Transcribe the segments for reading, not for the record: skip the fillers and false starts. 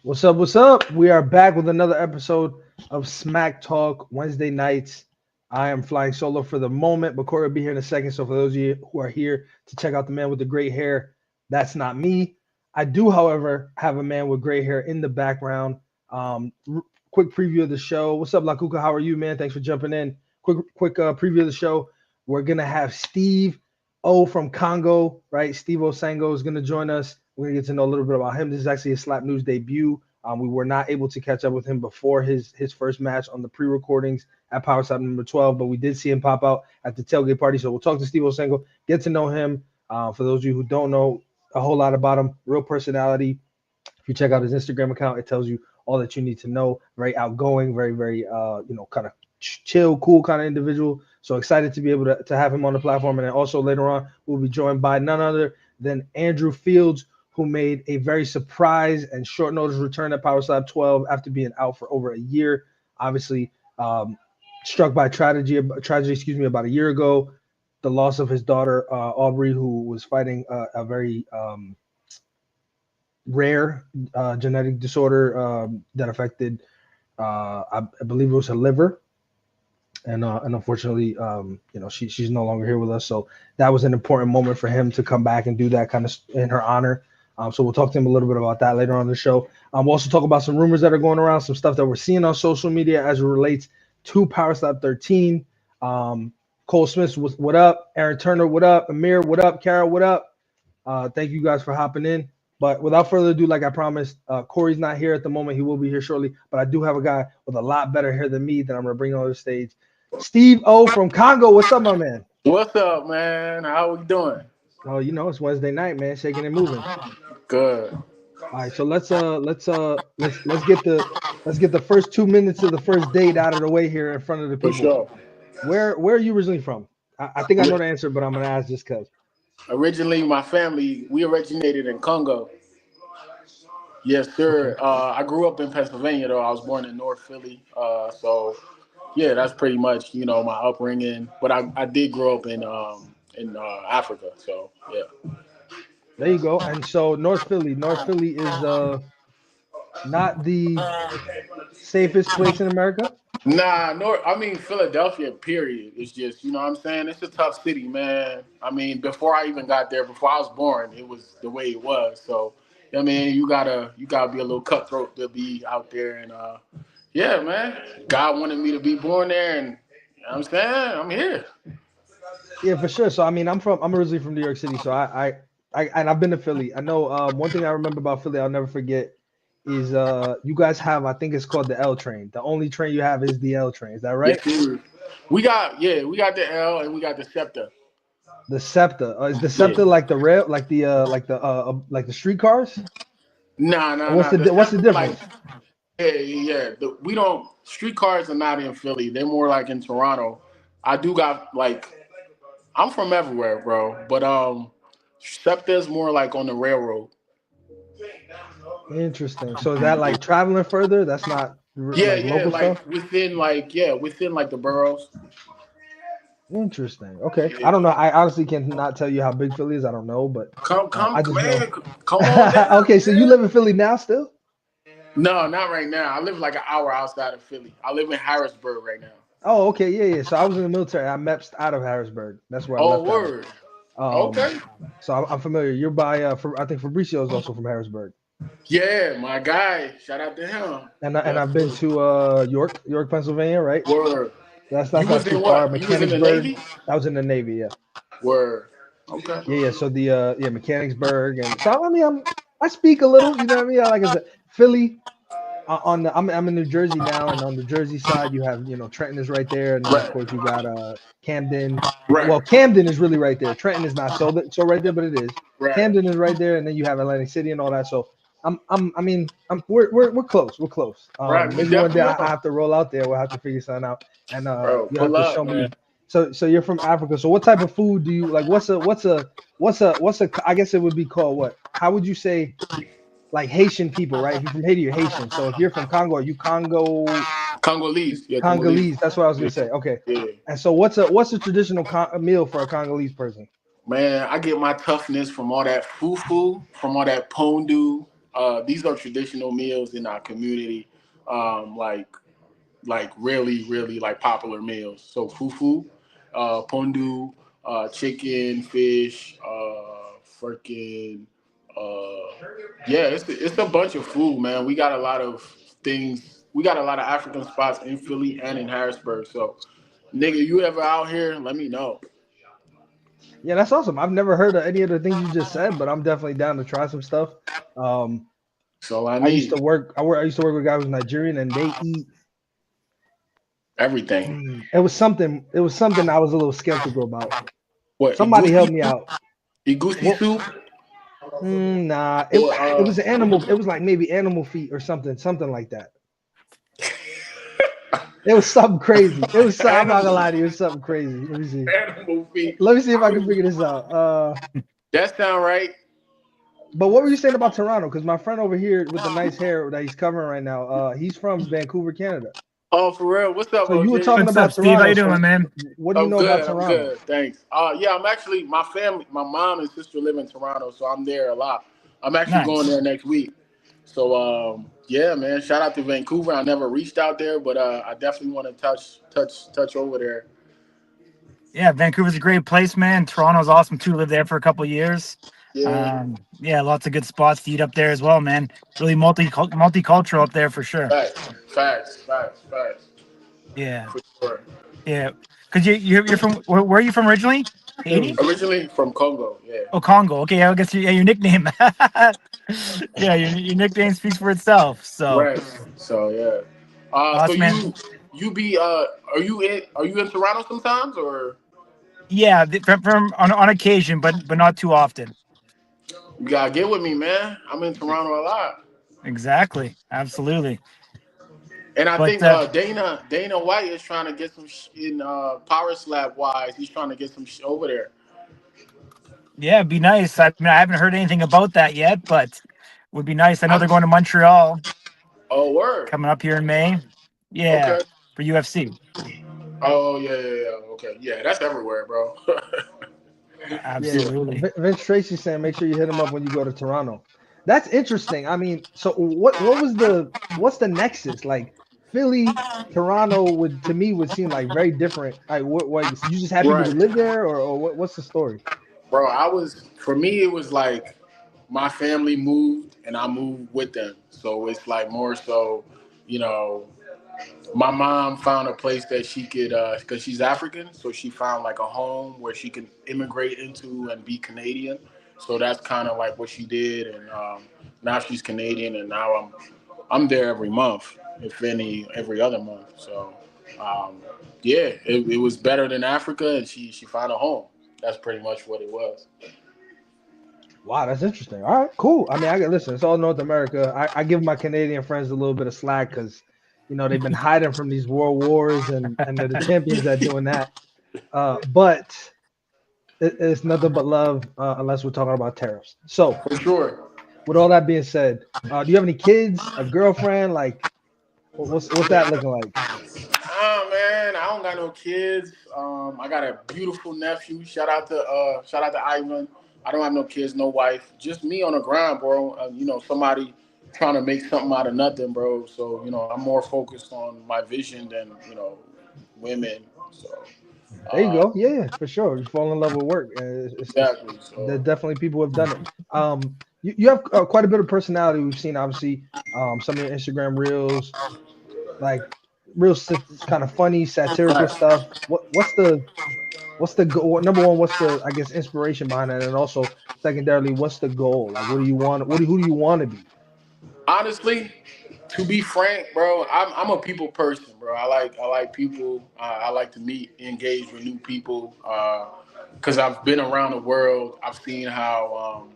What's up? What's up? We are back with another episode of Smack Talk Wednesday nights. I am flying solo for the moment, but Corey will be here in a second. So for those of you who are here to check out the man with the great hair, that's not me. I do, however, have a man with gray hair in the background. Quick preview of the show. What's up, Lakuka? How are you, man? Thanks for jumping in. Quick preview of the show. We're gonna have Steve O from Congo, right? Steve Osango is gonna join us. We're gonna get to know a little bit about him. This is actually his Slap News debut. We were not able to catch up with him before his first match on the pre-recordings at Power Slap number 12, but we did see him pop out at the tailgate party. So we'll talk to Steve Osango, get to know him. For those of you who don't know a whole lot about him, real personality. If you check out his Instagram account, it tells you all that you need to know. Very outgoing, very kind of chill, cool kind of individual. So excited to be able to have him on the platform. And then also later on, we'll be joined by none other than Andrew Fields, who made a very surprise and short notice return at Power Slap 12 after being out for over a year. Obviously, struck by tragedy, about a year ago. The loss of his daughter, Aubrey, who was fighting a very rare genetic disorder that affected, I believe it was her liver. And unfortunately, she's no longer here with us. So that was an important moment for him to come back and do that kind of in her honor. So we'll talk to him a little bit about that later on in the show. We'll also talk about some rumors that are going around, some stuff that we're seeing on social media as it relates to Power Slap 13. Cole Smith, what up? Aaron Turner, what up? Amir, what up? Kara, what up? Thank you guys for hopping in. But without further ado, like I promised, Corey's not here at the moment. He will be here shortly. But I do have a guy with a lot better hair than me that I'm going to bring on the stage. Steve O from Congo. What's up, my man? What's up, man? How we doing? Oh, it's Wednesday night, man. Shaking and moving. Good. All right, so let's get the first 2 minutes of the first date out of the way here in front of the people. For sure. Where are you originally from? I think I know the answer, but I'm gonna ask just because. Originally, my family, we originated in Congo. Yes, sir. Okay. I grew up in Pennsylvania, though. I was born in North Philly. So yeah, that's pretty much my upbringing. But I did grow up in Africa. So yeah. There you go. And so North Philly is not the safest place in America. Nah, Philadelphia, period. It's just, what I'm saying? It's a tough city, man. I mean, before I even got there, before I was born, it was the way it was. So, you gotta be a little cutthroat to be out there. And yeah, man, God wanted me to be born there, and I'm saying? I'm here. Yeah, for sure. So I'm originally from New York City, so I and I've been to Philly. I know one thing I remember about Philly I'll never forget is you guys have, I think it's called the L train. The only train you have is the L train. Is that right? Yes, sir. We got the L and we got the SEPTA. The SEPTA. Is the SEPTA like the rail, like the streetcars? Nah. What's the difference? Yeah. We don't. Streetcars are not in Philly. They're more like in Toronto. I do got I'm from everywhere, bro. But SEPTA's more like on the railroad. Interesting. So is that like traveling further? That's not local stuff? within the boroughs. Interesting. Okay. I don't know. I honestly cannot tell you how big Philly is. I don't know, but Come I just man, know. come on down. Okay, so you live in Philly now still? No, not right now. I live like an hour outside of Philly. I live in Harrisburg right now. Oh, okay, yeah. So I was in the military. I MEPSed out of Harrisburg. That's where I Oh, left out of. word. Okay. So I'm familiar. You're by I think Fabricio is also from Harrisburg. Yeah, my guy. Shout out to him. And I've been to York, Pennsylvania, right? Word. That's You not was too in far. what? You was in the Mechanicsburg. Navy? I was in the Navy, yeah. Word. Okay. Yeah. So the Mechanicsburg, and so I speak a little. You know what I mean? Like I said, Philly. I'm in New Jersey now, and on the Jersey side, you have Trenton is right there, and then of course you got Camden. Right. Well, Camden is really right there. Trenton is not so right there, but it is. Right. Camden is right there, and then you have Atlantic City and all that. So we're close. We're close. Right, we Maybe one day definitely I have to roll out there. We'll have to figure something out, and Bro, you have pull to up, show me. man. So you're from Africa. So what type of food do you like? What's a? I guess it would be called what? How would you say? Like Haitian people, right? If you're from Haiti, you're Haitian. So if you're from Congo, are you Congolese? Yeah, Congolese. That's what I was gonna say. Okay. Yeah. And so what's a traditional meal for a Congolese person? Man, I get my toughness from all that fufu, from all that pondu. these are traditional meals in our community, um, like really really like popular meals. So fufu, pondu, chicken, fish, freaking, yeah, it's a bunch of food, man. We got a lot of things. We got a lot of African spots in Philly and in Harrisburg. So, nigga, you ever out here? Let me know. Yeah, that's awesome. I've never heard of any of the things you just said, but I'm definitely down to try some stuff. Um, So I I used need to work. I used to work with a guy who's Nigerian, and they eat. everything. It was something. It was something I was a little skeptical about. What Somebody igusi? help me out. Igusi What? soup? Nah. It Or it was an animal. It was like maybe animal feet or something. Something like that. It was something crazy. It was. I'm not gonna animal lie to you. It was something crazy. Let me see. animal feet. Let me see if I I can mean, figure this out. that sound right. But what were you saying about Toronto? Because my friend over here with the nice hair that he's covering right now, he's from Vancouver, Canada. Oh, for real? What's up, So you were OJ? talking What's up, about Steve? How Toronto. you doing, So man? what do you I'm know about good. I'm Toronto? good. Thanks. Yeah, I'm actually my family, my mom and sister live in Toronto, so I'm there a lot. I'm actually going Nice. there next week. So yeah, man. Shout out to Vancouver. I never reached out there, but I definitely want to touch over there. Yeah, Vancouver's a great place, man. Toronto's awesome too. Lived there for a couple of years. Yeah. Yeah, lots of good spots to eat up there as well, man. Really multicultural up there for sure. Facts. Yeah, For sure. yeah. Cause you're from where are you from originally? Haiti? Philly. Originally from Congo. Yeah. Oh, Congo. Okay, I guess yeah, your nickname. Yeah, your nickname speaks for itself. So Right. So yeah. So awesome, man. you be are you in Toronto sometimes or Yeah, from on occasion, but not too often. you gotta get with me, man? I'm in Toronto a lot. Exactly. Absolutely. And I But think Dana White is trying to get some in Power Slap wise. He's trying to get some over there. yeah, it'd be nice. I mean, I haven't heard anything about that yet, but would be nice. I know I'm they're going to Montreal oh word. coming up here in May. Yeah, Okay. for UFC. Oh yeah. Okay. Yeah, that's everywhere, bro. Yeah, Yeah. Absolutely. Vince Tracy saying make sure you hit him up when you go to Toronto. That's interesting. I mean, so what's the nexus? Like Philly, Toronto would to me would seem like very different. Like what you just happy to Right. live there or what's the story? Bro, for me it was like my family moved and I moved with them. So it's like more so, you know, my mom found a place that she could because she's African, so she found like a home where she could immigrate into and be Canadian. So that's kind of like what she did, and now she's Canadian, and now I'm there every month, if any, every other month. So um, yeah, it was better than Africa, and she found a home. That's pretty much what it was. Wow, that's interesting. All right, cool. I mean, I get listen. It's all North America. I give my Canadian friends a little bit of slack because, they've been hiding from these world wars and they're the champions at doing that. But it's nothing but love unless we're talking about tariffs. So, For sure. with all that being said, do you have any kids, a girlfriend? Like, what's that looking like? Oh man, I don't got no kids. I got a beautiful nephew. Shout out to Ivan. I don't have no kids, no wife. Just me on the ground, bro. Somebody trying to make something out of nothing, bro. So I'm more focused on my vision than women. So There you uh, go. Yeah, for sure. You fall in love with work. exactly. There's So definitely people who have done it. You have quite a bit of personality. We've seen obviously some of your Instagram reels, like real kind of funny satirical facts. stuff. What's the goal? Number one, what's the I guess inspiration behind it, and also secondarily, what's the goal? Like, what do you want? Who do you want to be? Honestly, to be frank, bro, I'm a people person, bro. I like people. I like to meet, engage with new people. Because I've been around the world. I've seen how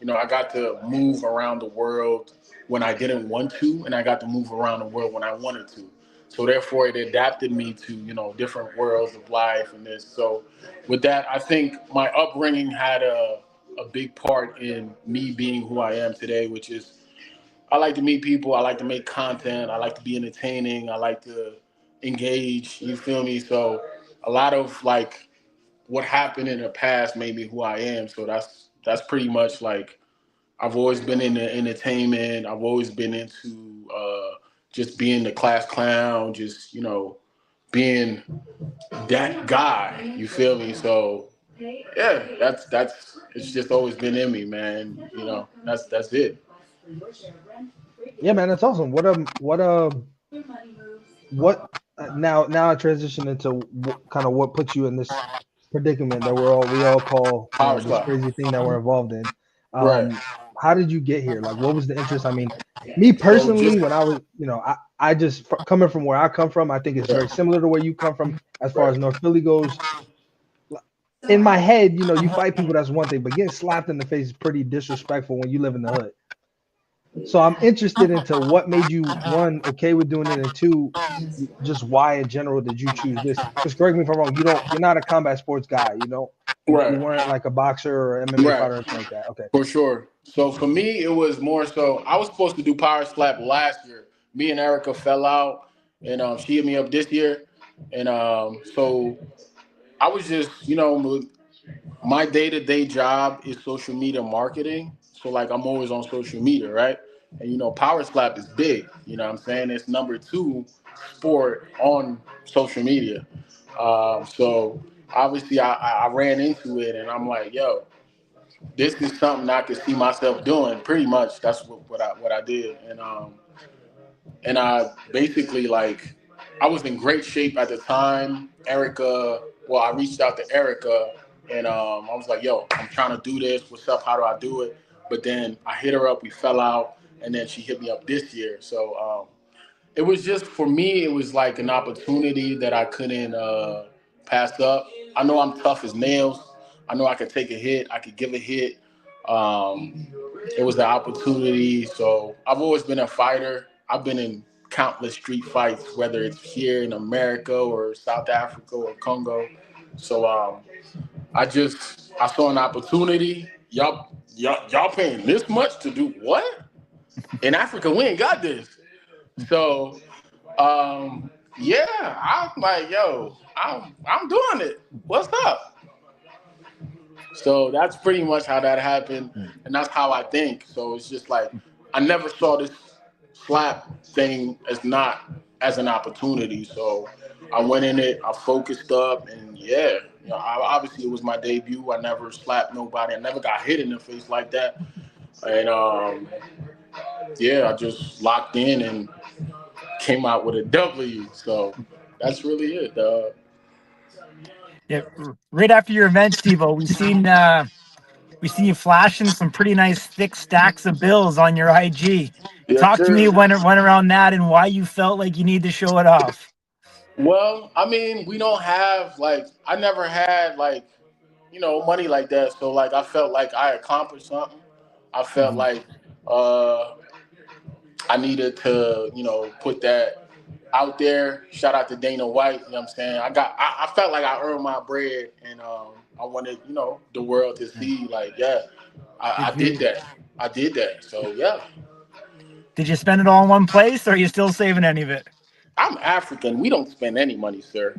I got to move around the world when I didn't want to, and I got to move around the world when I wanted to. So therefore, it adapted me to different worlds of life and this. So with that, I think my upbringing had a big part in me being who I am today, which is I like to meet people. I like to make content. I like to be entertaining. I like to engage. You feel me? So a lot of like what happened in the past made me who I am. So that's pretty much like I've always been into entertainment. I've always been into just being the class clown, just being that guy. You feel me? So yeah, that's it's just always been in me, man. That's it. Yeah, man, that's awesome. What now I transition into kind of what puts you in this predicament that we all call, Power this slap. crazy thing that we're involved in. Right. How did you get here? Like, what was the interest? I mean, me So personally, just when I was, I just coming from where I come from, I think it's yeah, very similar to where you come from as far right. as North Philly goes. In my head, you fight people, that's one thing, but getting slapped in the face is pretty disrespectful when you live in the hood. So I'm interested into what made you, one, okay with doing it, and two, just why in general did you choose this? Because correct me if I'm wrong, you're not a combat sports guy, you Right. weren't like a boxer or MMA Right. fighter or anything like that. Okay. For sure. So for me, it was more so I was supposed to do power slap last year. Me and Erica fell out, and she hit me up this year, and so I was just my day to day job is social media marketing. So like I'm always on social media, right? And power slap is big. You know what I'm saying? It's number two sport on social media. So obviously I ran into it and I'm like, yo, this is something I could see myself doing. Pretty much that's what I did. And I basically like I was in great shape at the time. Erica, well, I reached out to Erica and I was like, "Yo, I'm trying to do this. What's up? How do I do it?" But then I hit her up. We fell out, and then she hit me up this year. So it was just for me. It was like an opportunity that I couldn't pass up. I know I'm tough as nails. I know I could take a hit. I could give a hit. Um, it was an opportunity. So I've always been a fighter. I've been in countless street fights, whether it's here in America or South Africa or Congo. So I saw an opportunity. Y'all paying this much to do what? In Africa, we ain't got this. So yeah, I'm like, yo, I'm doing it. What's up? So that's pretty much how that happened, and that's how I think. So it's just like I never saw this slap thing as not as an opportunity. So I went in it, I focused up, and yeah, obviously it was my debut. I never slapped nobody. I never got hit in the face like that, and yeah, I just locked in and came out with a W. So that's really it, dog. Yeah, right after your event, Steve-O, we seen you flashing some pretty nice thick stacks of bills on your IG. Yes, Talk to me sir. when it went around that and why you felt like you need to show it off. Well, I mean, we don't have like I never had like money like that. So like I felt like I accomplished something. I felt Mhm. like uh, I needed to put that out there. Shout out to Dana White. You know what I'm saying? I felt like I earned my bread, and I wanted the world to Yeah. see like yeah, I Did did you that. I did that. So yeah, did you spend it all in one place, or are you still saving any of it? I'm African. We don't spend any money, sir.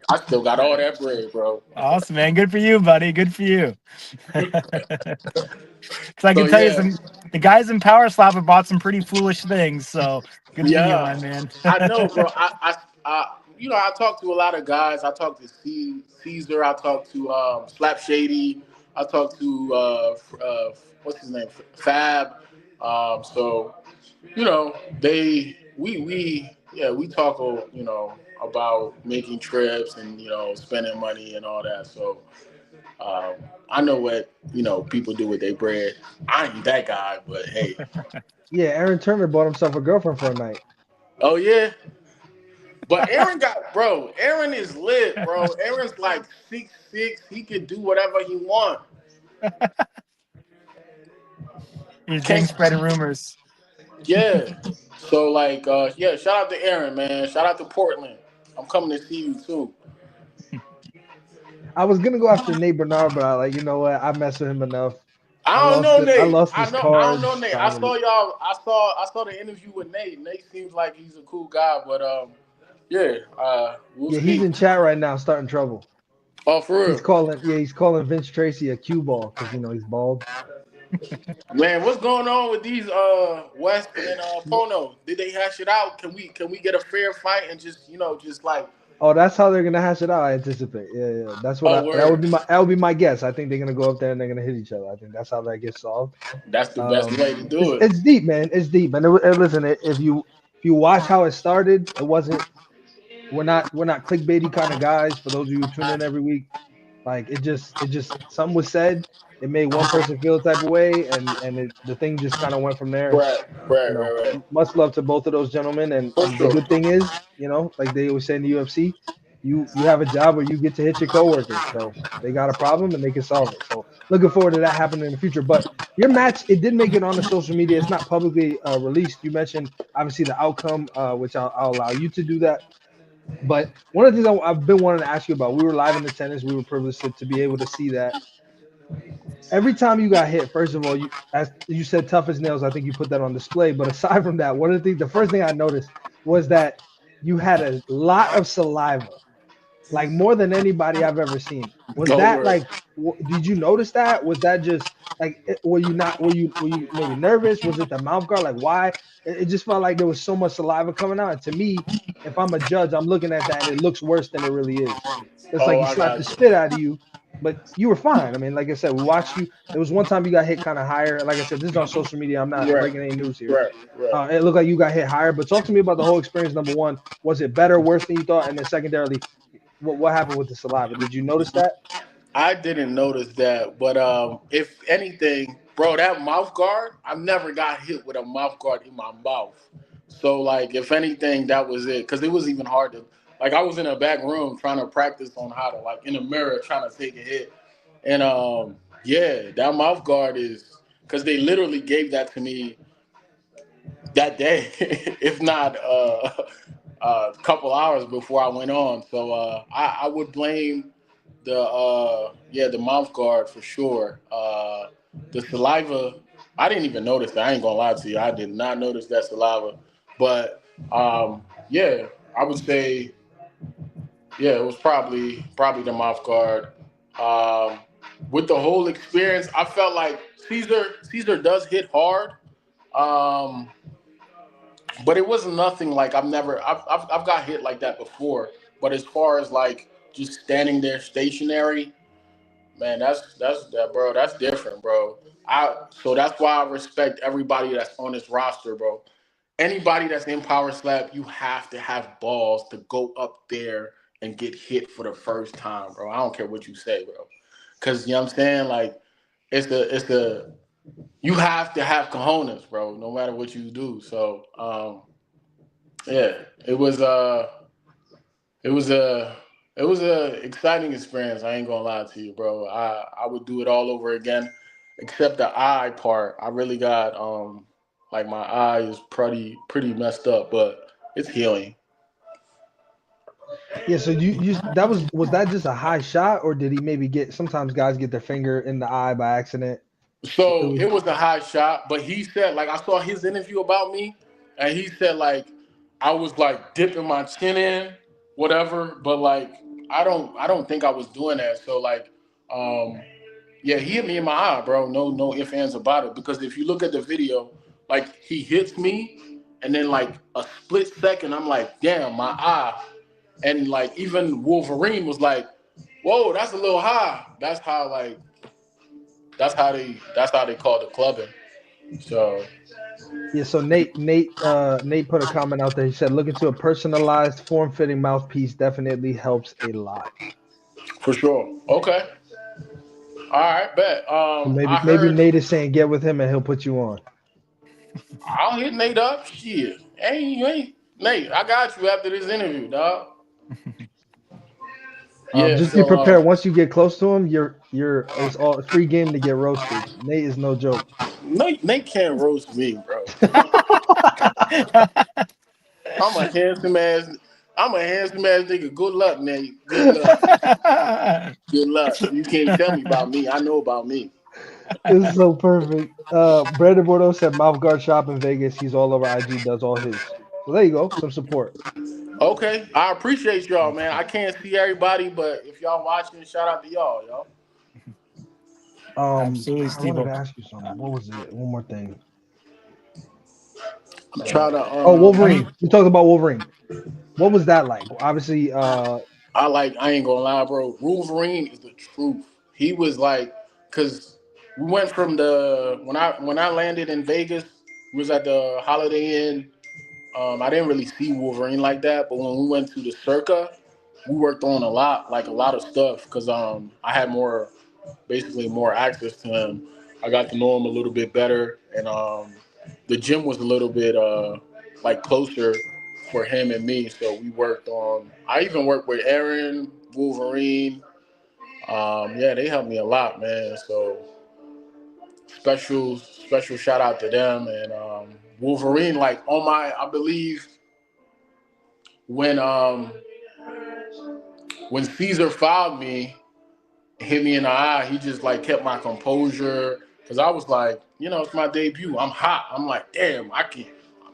I still got all that bread, bro. Awesome, man. Good for you, buddy. Good for you. So I So can tell you yeah, some the guys in Power Slap have bought some pretty foolish things. So good for you, my yeah, man. I know, bro. I talk to a lot of guys. I talk to Caesar. I talk to Slap Shady. I talk to what's his name, Fab. So they we yeah we talk about making trips and spending money and all that. So um, I know what people do with their bread. I ain't that guy, but hey. Yeah, Aaron Turner bought himself a girlfriend for a night. Oh yeah. But Aaron Aaron is lit, bro. Aaron's like 6'6". He can do whatever he want. He's getting Can't spreading rumors. yeah. So like yeah, shout out to Aaron, man. Shout out to Portland. I'm coming to see you too. I was gonna go after Nate Bernard, but I like, what? I messed with him enough. I I don't lost know it. I Nate. lost his I don't know cards. Nate. So I'm gonna. I saw the interview with Nate. Nate seems like he's a cool guy, but yeah, we'll Yeah, he's see. in chat right now, starting trouble. Oh, for real. He's calling Vince Tracy a cue ball because he's bald. Man, what's going on with these West and Pono? Did they hash it out? Can we get a fair fight and just just like Oh, that's how they're gonna hash it out. I anticipate. Yeah, yeah. That's what oh I. That would word. be my guess. I think they're gonna go up there and they're gonna hit each other. I think that's how that gets solved. That's the best way to It's do it. it's deep, man. It's deep. And listen, if you watch how it started, it wasn't. We're not clickbaity kind of guys. For those of you who tune in every week, like it just something was said. It made one person feel a type of way, and the thing just kind of went from there. And Right, right, right, right. much love to both of those gentlemen. And For and the sure. good thing is, like they always say in the UFC, you have a job where you get to hit your coworkers. So they got a problem and they can solve it. So looking forward to that happening in the future. But your match, it did make it on the social media. It's not publicly released. You mentioned obviously the outcome, which I'll allow you to do that. But one of the things I've been wanting to ask you about, we were live in attendance. We were privileged to be able to see that. Every time you got hit, first of all, as you said, tough as nails. I think you put that on display. But aside from that, one of the things, the first thing I noticed was that you had a lot of saliva, like more than anybody I've ever seen. Was No that word. like? Did you notice that? Was that just like? Were you not? Were you maybe nervous? Was it the mouth guard? Like why? It just felt like there was so much saliva coming out. And to me, if I'm a judge, I'm looking at that and it looks worse than it really is. It's like Oh, he I slapped the got you. spit out of you, but you were fine. I mean, like I said, we watched you. There was one time you got hit kind of higher. Like I said, this is on social media. I'm not Right, breaking any news here. right, right. It looked like you got hit higher. But talk to me about the whole experience. Number one, was it better, worse than you thought? And then secondarily, what happened with the saliva? Did you notice that? I didn't notice that, but if anything, bro, that mouth guard, I never got hit with a mouth guard in my mouth. So like, if anything, that was it, because it was even hard to like. I was in a back room trying to practice on how to like in the mirror trying to take a hit, and yeah, that mouth guard is because they literally gave that to me that day, if not a couple hours before I went on. So I would blame the mouth guard for sure. The saliva, I didn't even notice that. I ain't gonna lie to you, I did not notice that saliva. But yeah, I would say yeah, it was probably the mouth guard. Um, with the whole experience, I felt like Caesar does hit hard. Um, but it wasn't nothing like I've got hit like that before. But as far as like just standing there stationary, man, that's that bro. That's different, bro. So that's why I respect everybody that's on this roster, bro. Anybody that's in Power Slap, you have to have balls to go up there and get hit for the first time, bro. I don't care what you say, bro. Cause you know what I'm saying? Like it's the you have to have cojones, bro, no matter what you do. So yeah, it was it was a it was a exciting experience. I ain't gonna lie to you, bro. I would do it all over again, except the eye part. I really got like my eye is pretty messed up, but it's healing. Yeah. So you that was that just a high shot, or did he maybe get? Sometimes guys get their finger in the eye by accident. It So was it was a high shot, but he said like I saw his interview about me, and he said like I was like dipping my chin in, whatever. But like I don't think I was doing that. So like um yeah, he hit me in my eye, bro. No ifs ands about it. Because if you look at the video, like he hits me, and then like a split second, I'm like, damn, my eye. And like even Wolverine was like, whoa, that's a little high. That's how they call the clubbing. So Yeah. So Nate put a comment out there. He said, "Looking to a personalized, form-fitting mouthpiece definitely helps a lot." for sure. Okay. All right, bet. So I maybe heard Nate is saying, "Get with him and he'll put you on." I'll hit Nate up. Shit. Hey, you ain't Nate, I got you after this interview, dog. Yeah, Just be so prepared. Once you get close to him, you're it's all free game to get roasted. Nate is no joke. Nate can't roast me, bro. I'm a handsome ass. I'm a handsome ass nigga. Good luck, Nate. Good luck. Good luck. You can't tell me about me. I know about me. This is so perfect. Brandon Bordeaux said mouth guard shop in Vegas. He's all over IG, does all his. So there you go, some support. Okay, I appreciate y'all, man. I can't see everybody, but if y'all watching, shout out to y'all, y'all. Absolutely, I wanted Steve. to ask you something. What was it? One more thing. I'm trying to. Oh, I mean, Wolverine. We talked about Wolverine. What was that like? Obviously, I ain't gonna lie, bro. Wolverine is the truth. He was like, cause we went from the when I landed in Vegas, we was at the Holiday Inn. I didn't really see Wolverine like that, but when we went to the Circa, we worked on a lot of stuff, because I had basically more access to him. I got to know him a little bit better, and the gym was a little bit like closer for him and me. So we worked on. I even worked with Aaron, Wolverine. Yeah, they helped me a lot, man. So special shout out to them, and Wolverine. Like on I believe when when Caesar filed me, hit me in the eye, he just like kept my composure, because I was like, it's my debut. I'm hot. I'm like, damn, I can't.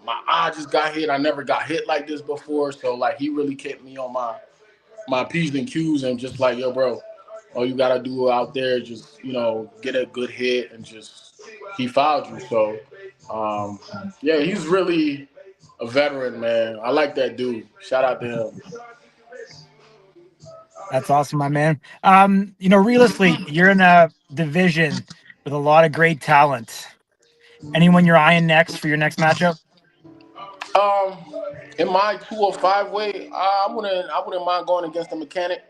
My eye just got hit. I never got hit like this before. So like, he really kept me on my p's and q's, and just like, yo, bro, all you gotta do out there, just get a good hit, and just he fouled you. So yeah, he's really a veteran, man. I like that dude. Shout out to him. that's awesome, my man. Realistically, you're in a division with a lot of great talent. Anyone you're eyeing next for your next matchup? Um, in my 205 weight, I wouldn't mind going against the mechanic.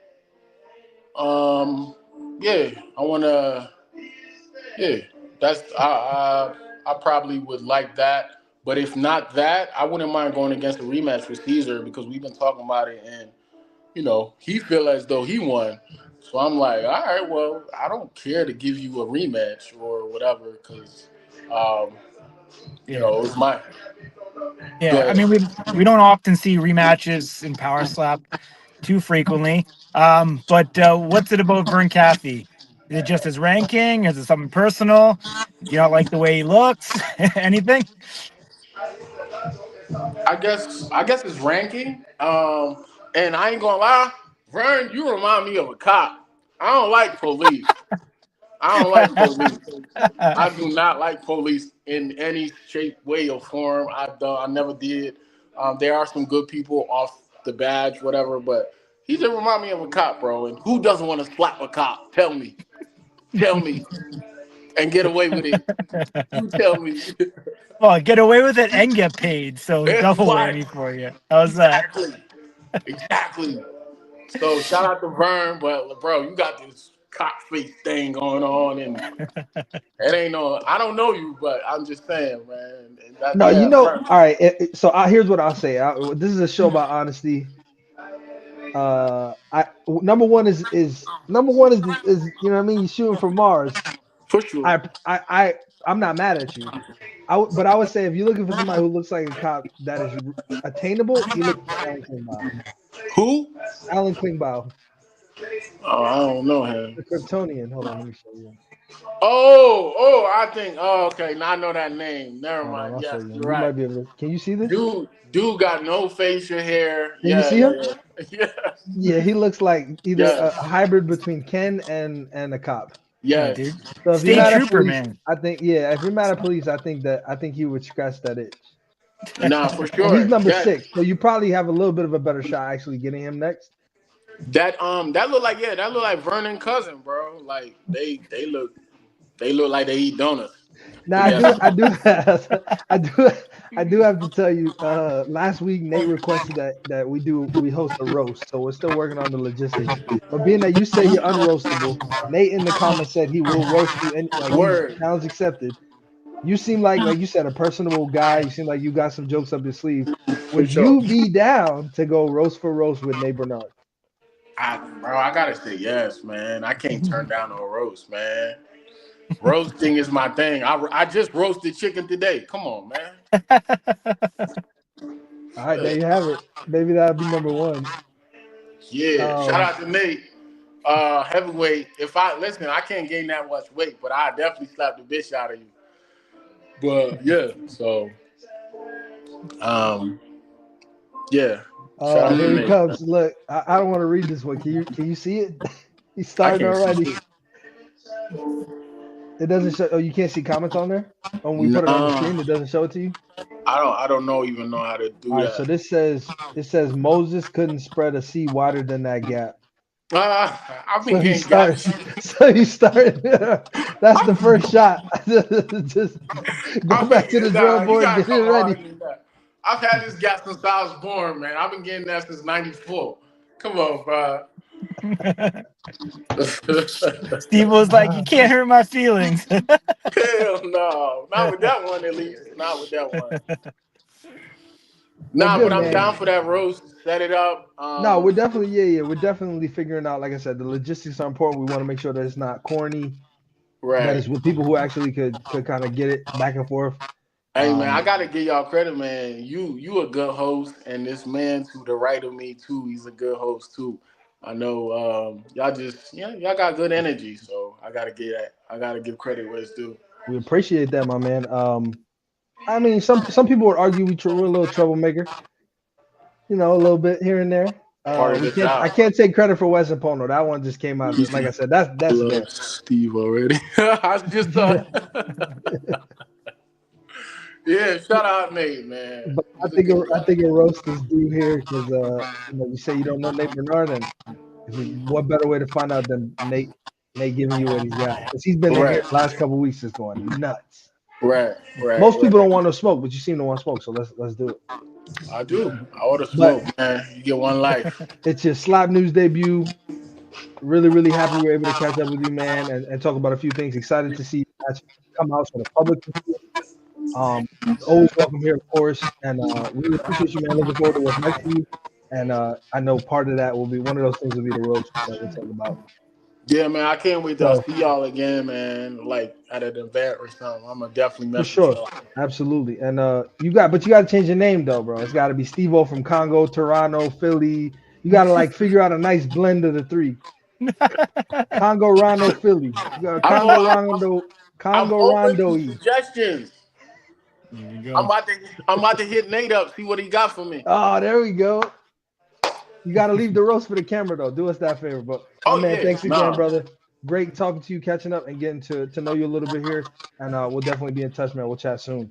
Um, yeah, I wanna. Yeah, that's I probably would like that. But if not that, I wouldn't mind going against a rematch with Caesar, because we've been talking about it, and he feel as though he won. So I'm like, all right, well, I don't care to give you a rematch or whatever, because um, Yeah. it's my Yeah, I good. mean we don't often see rematches in Power Slap too frequently. But what's it about Vern Cathy? Is it just his ranking? Is it something personal? You don't like the way he looks? Anything? I guess it's ranking. And I ain't gonna lie, Vern, you remind me of a cop. I don't like police. I don't like police. I do not like police in any shape, way, or form. I never did. There are some good people off the badge, whatever, but he just remind me of a cop, bro. And who doesn't want to slap a cop? Tell me, and get away with it. You tell me. Well, get away with it and get paid, so That's double why. whammy for you. How's that? Exactly. Exactly. So shout out to Vern, but bro, you got this cockface thing going on, and it ain't no. I don't know you, but I'm just saying, man. And that, no, yeah, Vern. all right. So here's what I'll say. This is a show about honesty. I number one is number one is you know what I mean. You're shooting for Mars. For sure. I'm not mad at you. But I would say if you're looking for somebody who looks like a cop that is attainable, you look for Alan Klingbeil. Who? Alan Klingbeil, Oh, I don't know him. the Kryptonian. Hold on, let me show you. I think. Oh, okay. Now I know that name. Never Hold on, mind. I'll show Yes, you. you're You might right. be able to. Can you see this? Dude got no facial hair. Can you Yeah, see yeah, him? yeah. Yeah. Yeah, he looks like either Yes. a hybrid between Ken and a cop. Yeah, Yes. dude. So if you're State mad at trooper, police, man. I think yeah, if you're mad at police, I think he would scratch that itch. Nah, for And he's sure. number That 6, so you probably have a little bit of a better shot actually getting him next. that look like Vernon cousin, bro. Like they look like they eat donuts. Now But yes. I do have, I do have to tell you. Last week Nate requested that we host a roast, so we're still working on the logistics. But being that you say you're unroastable, Nate in the comments said he will roast you, and like he's Word. challenge accepted. You seem like you said, a personable guy. You seem like you got some jokes up your sleeve. For Would sure. you be down to go roast for roast with Nate Bernard? I gotta say yes, man. I can't turn down no roast, man. Roasting is my thing. I just roasted chicken today. Come on, man. All right, there Yeah. you have it. Maybe that'll be number one. Yeah. Shout Um, out to Nate. Heavyweight. If I listen, I can't gain that much weight, but I definitely slap the bitch out of you. But yeah, so um, yeah. Shout Oh, out to here he Nate. comes. Look, I don't want to read this one. Can you see it? He's I starting can't already. see. It doesn't show. Oh, you can't see comments on there. When we put it on the Nah, screen, it doesn't show it to you. I don't even know how to do All right. So that. this says Moses couldn't spread a sea wider than that gap. I've been So he getting got. started. So he started. That's the first shot. Just go back to the drawing You board, gotta get it come harder ready. than that. I've had this gap since I was born, man. I've been getting that since '94. Come on, bro. Steve was like, "You can't hurt my feelings." Hell no, not with that one at least. Not with that one. Well, Nah, good but I'm man. down for that roast. Set it up. No, we're definitely yeah. We're definitely figuring out. Like I said, the logistics are important. We want to make sure that it's not corny, that Right. it's with people who actually could kind of get it back and forth. Hey man, I gotta give y'all credit, man. You a good host, and this man to the right of me too. He's a good host too. I know y'all just y'all got good energy, so I gotta give that. I gotta give credit where it's due. We appreciate that, my man. I mean, some people would argue we're a little troublemaker, a little bit here and there. Part of We the can't. I job. can't take credit for Wes and Pono. That one just came out. Like I said, that's Love there. Steve already. I just thought. Yeah, shout out Nate, man. But He's a good I guy. think a roast is due here because you say you don't know Nate Bernard, and what better way to find out than Nate giving you what he's got? Because he's been in here Right, the last couple weeks just going nuts. right, right, Most people don't right. want no smoke, but you seem to want smoke, so let's do it. I do. I order But smoke, man. You get one life. it's your Slap News debut. Really happy we were able to catch up with you, man, and talk about a few things. Excited to see you guys come out so the public can see it. You're always welcome here, of course, and really appreciate you, man. Looking forward to what's next for you. And I know part of that will be one of those things will be the roast that we'll talk about. Yeah, man. I can't wait to So see y'all again, man. Like at an event or something. I'm gonna definitely for mess with sure, y'all. absolutely. And you got to change your name though, bro. It's got to be Steve-O from Congo, Toronto, Philly. You got to like figure out a nice blend of the three. Congo, Rondo, Philly. You got I'm Congo, o- Rondo, I'm Congo, open to Rondo. suggestions. There you I'm go. about to I'm about to hit Nate up, see what he got for me. Oh, there we go. You got to leave the roast for the camera though. Do us that favor, but my Oh man, yeah, thanks again, nah. brother. Great talking to you, catching up, and getting to know you a little bit here. And we'll definitely be in touch, man. We'll chat soon.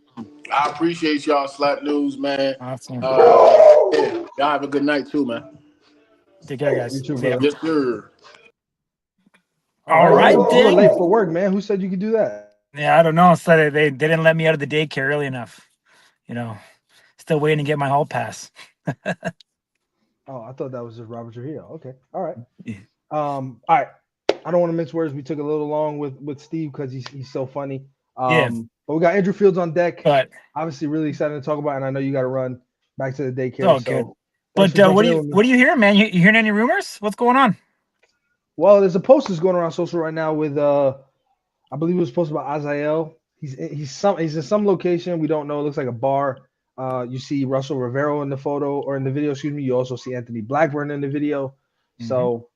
I appreciate y'all slap news, man. Awesome. Yeah, y'all have a good night too, man. Take care, You guys. too, See ya. brother. Yes, sir. All All right, right, you were late then. for work, man. Who said you could do that? Yeah, I don't know. So they didn't let me out of the daycare early enough. Still waiting to get my hall pass. Oh, I thought that was just Robert Trujillo. Okay, all right. Yeah. All right. I don't want to mince words. We took a little long with Steve because he's so funny. Yeah, But we got Andrew Fields on deck. but Obviously, really excited to talk about, and I know you got to run back to the it's daycare. all good. So thanks But for jumping in with me. what are you hearing, man? You hearing any rumors? What's going on? Well, there's a post that's going around social right now with I believe it was posted by Azael. He's in some location we don't know. It looks like a bar. You see Russell Rivero in the photo or in the video. Excuse me. You also see Anthony Blackburn in the video. So,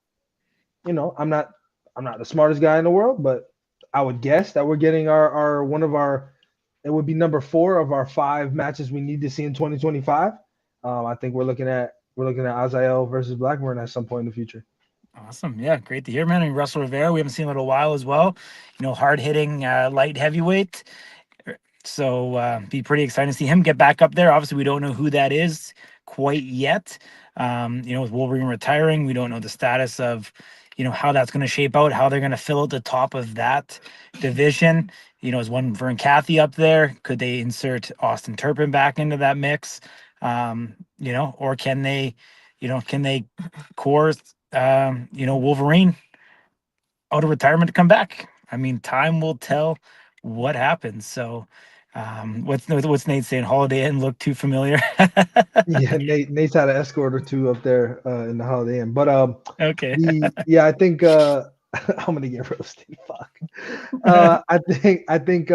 I'm not the smartest guy in the world, but I would guess that we're getting our one of our. It would be number 4 of our 5 matches we need to see in 2025. I think we're looking at Azael versus Blackburn at some point in the future. Awesome. Yeah, great to hear, man. And Russell Rivera, we haven't seen in a little while as well. Hard hitting light heavyweight. So be pretty excited to see him get back up there. Obviously, we don't know who that is quite yet. With Wolverine retiring, we don't know the status of, how that's going to shape out, how they're going to fill out the top of that division. Is one Vern Cathy up there? Could they insert Austin Turpin back into that mix? Or can they course, Wolverine out of retirement to come back? I mean, time will tell what happens. So, what's Nate saying? Holiday Inn look too familiar? Yeah, Nate's had an escort or two up there in the Holiday Inn, but Okay. I think I'm gonna get roasted. Fuck. I think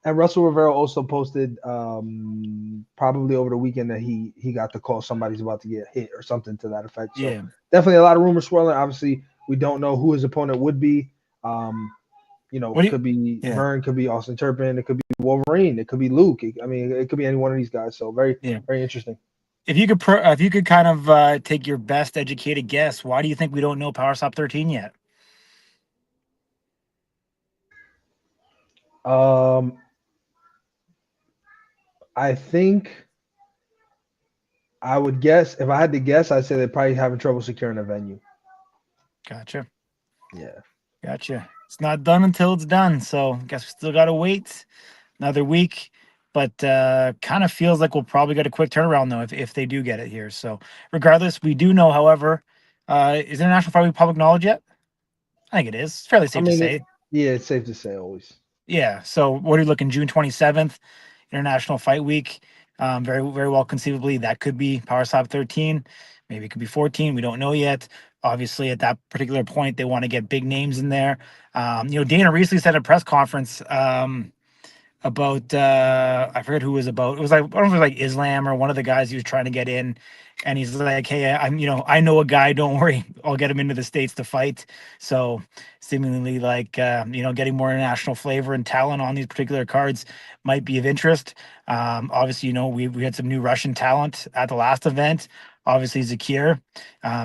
and Russell Rivera also posted probably over the weekend that he got the call somebody's about to get hit or something to that effect. So Yeah. definitely a lot of rumors swirling. Obviously, we don't know who his opponent would be. What do Could be Yeah. Vern, could be Austin Turpin, it could be Wolverine, it could be Luke. It could be any one of these guys. So very, Yeah. very interesting. if you could kind of take your best educated guess, why do you think we don't know Power Stop 13 yet? Um, I think I would guess if I had to guess, I'd say they're probably having trouble securing a venue. Gotcha. Yeah. Gotcha. It's not done until it's done. So I guess we still got to wait another week. But kind of feels like we'll probably get a quick turnaround, though, if they do get it here. So regardless, we do know, however, is International Fight Week public knowledge yet? I think it is. It's fairly I safe to mean, say. yeah, it's safe to say always. Yeah. So what are you looking? June 27th, International Fight Week. Very, very well conceivably that could be Power Stop 13. Maybe it could be 14. We don't know yet. Obviously, at that particular point, they want to get big names in there. Dana recently said at a press conference about I forget who it was about. It was like I don't know if it was like Islam or one of the guys he was trying to get in, and he's like, "Hey, I know a guy. Don't worry, I'll get him into the states to fight." So, seemingly like getting more international flavor and talent on these particular cards might be of interest. Obviously, we had some new Russian talent at the last event. Obviously, Zakir,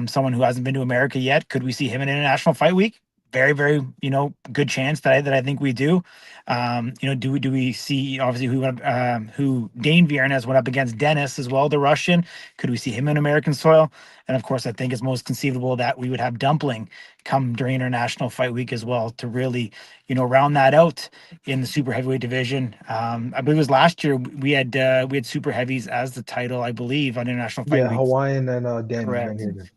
someone who hasn't been to America yet. Could we see him in International Fight Week? Very, very, good chance that I think we do. Do we see obviously who Dane Viernes went up against Dennis as well, the Russian? Could we see him in American soil? And of course, I think it's most conceivable that we would have Dumpling come during International Fight Week as well to really, round that out in the super heavyweight division. I believe it was last year we had super heavies as the title, I believe, on International Fight Yeah, Week. Hawaiian and Danny Van Correct. Heerden.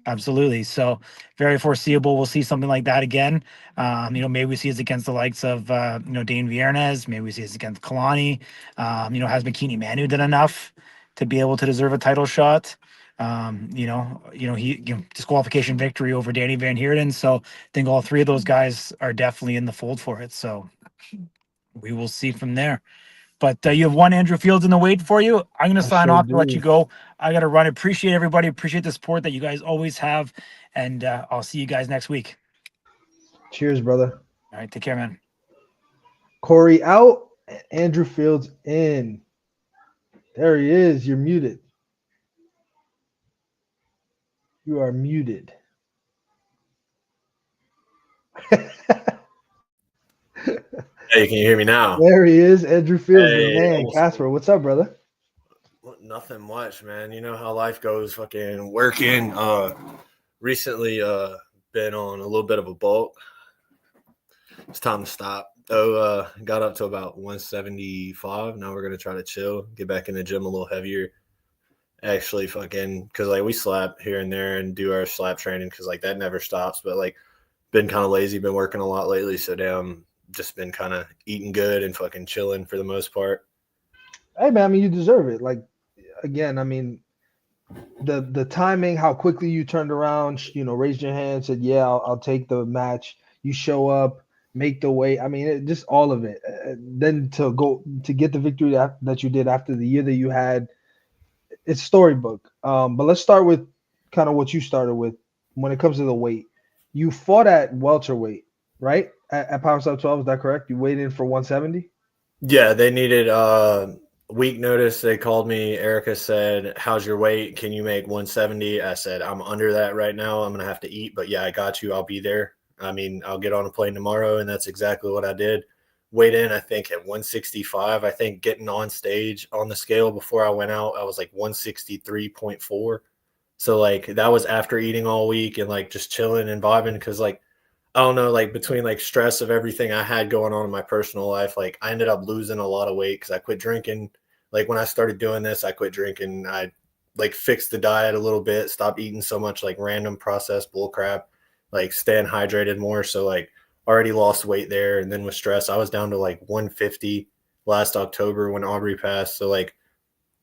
Absolutely. So very foreseeable. We'll see something like that again. Maybe we see it against the likes of, Dane Viernes. Maybe we see it against Kalani. Has McKinney Manu done enough to be able to deserve a title shot? He disqualification victory over Danny Van Heerden. So I think all three of those guys are definitely in the fold for it. So we will see from there. But you have one Andrew Fields in the wait for you. I'm going to I sign sure off and let you do. go. I got to run. Appreciate everybody. Appreciate the support that you guys always have. And I'll see you guys next week. Cheers, brother. All right. Take care, man. Corey out. Andrew Fields in. There he is. You're muted. You are muted. Hey, can you hear me now? There he is, Andrew Fields, the Hey, man. almost Casper, what's up, brother? nothing much, man. You know how life goes, fucking working. Recently been on a little bit of a bulk. It's time to stop. Got up to about 175. Now we're gonna try to chill, get back in the gym a little heavier. Actually, fucking, cause like we slap here and there and do our slap training, cause like that never stops. But like, been kind of lazy, been working a lot lately, so damn, just been kind of eating good and fucking chilling for the most part. Hey, man, I mean, you deserve it. Like, again, I mean, the timing, how quickly you turned around, raised your hand, said, "Yeah, I'll take the match." You show up, make the weight. I mean, just all of it. Then to get the victory that you did after the year that you had, it's storybook. But let's start with kind of what you started with when it comes to the weight. You fought at welterweight, right? At Power Sub 12, is that correct? You weighed in for 170. Yeah, they needed week notice. They called me. Erica said, "How's your weight? Can you make 170?" I said, "I'm under that right now. I'm gonna have to eat, but yeah, I got you. I'll be there. I mean, I'll get on a plane tomorrow," and that's exactly what I did. Weighed in, I think, at 165. I think getting on stage on the scale before I went out, I was like 163.4. So like that was after eating all week and like just chilling and vibing because like I don't know, like between like stress of everything I had going on in my personal life, like I ended up losing a lot of weight because I quit drinking. Like when I started doing this, I quit drinking. I like fixed the diet a little bit, stopped eating so much like random processed bull crap, like staying hydrated more. So like already lost weight there. And then with stress, I was down to like 150 last October when Aubrey passed. So like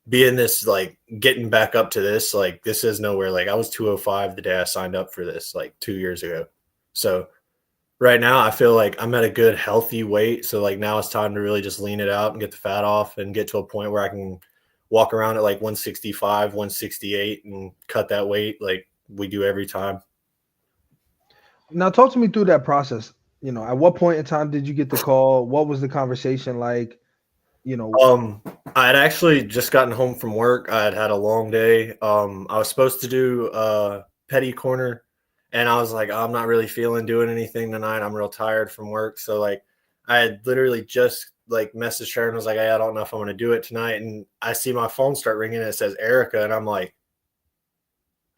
being this, like getting back up to this, like this is nowhere. Like I was 205 the day I signed up for this, like 2 years ago. So right now I feel like I'm at a good healthy weight. So like now it's time to really just lean it out and get the fat off and get to a point where I can walk around at like 165, 168 and cut that weight like we do every time. Now, talk to me through that process. At what point in time did you get the call? What was the conversation like? You know, Um I had actually just gotten home from work. I had a long day. I was supposed to do petty corner, and I was like, oh, I'm not really feeling doing anything tonight. I'm real tired from work. So like, I had literally just like messaged her and was like, hey, I don't know if I'm going to do it tonight. And I see my phone start ringing and it says Erica, and I'm like,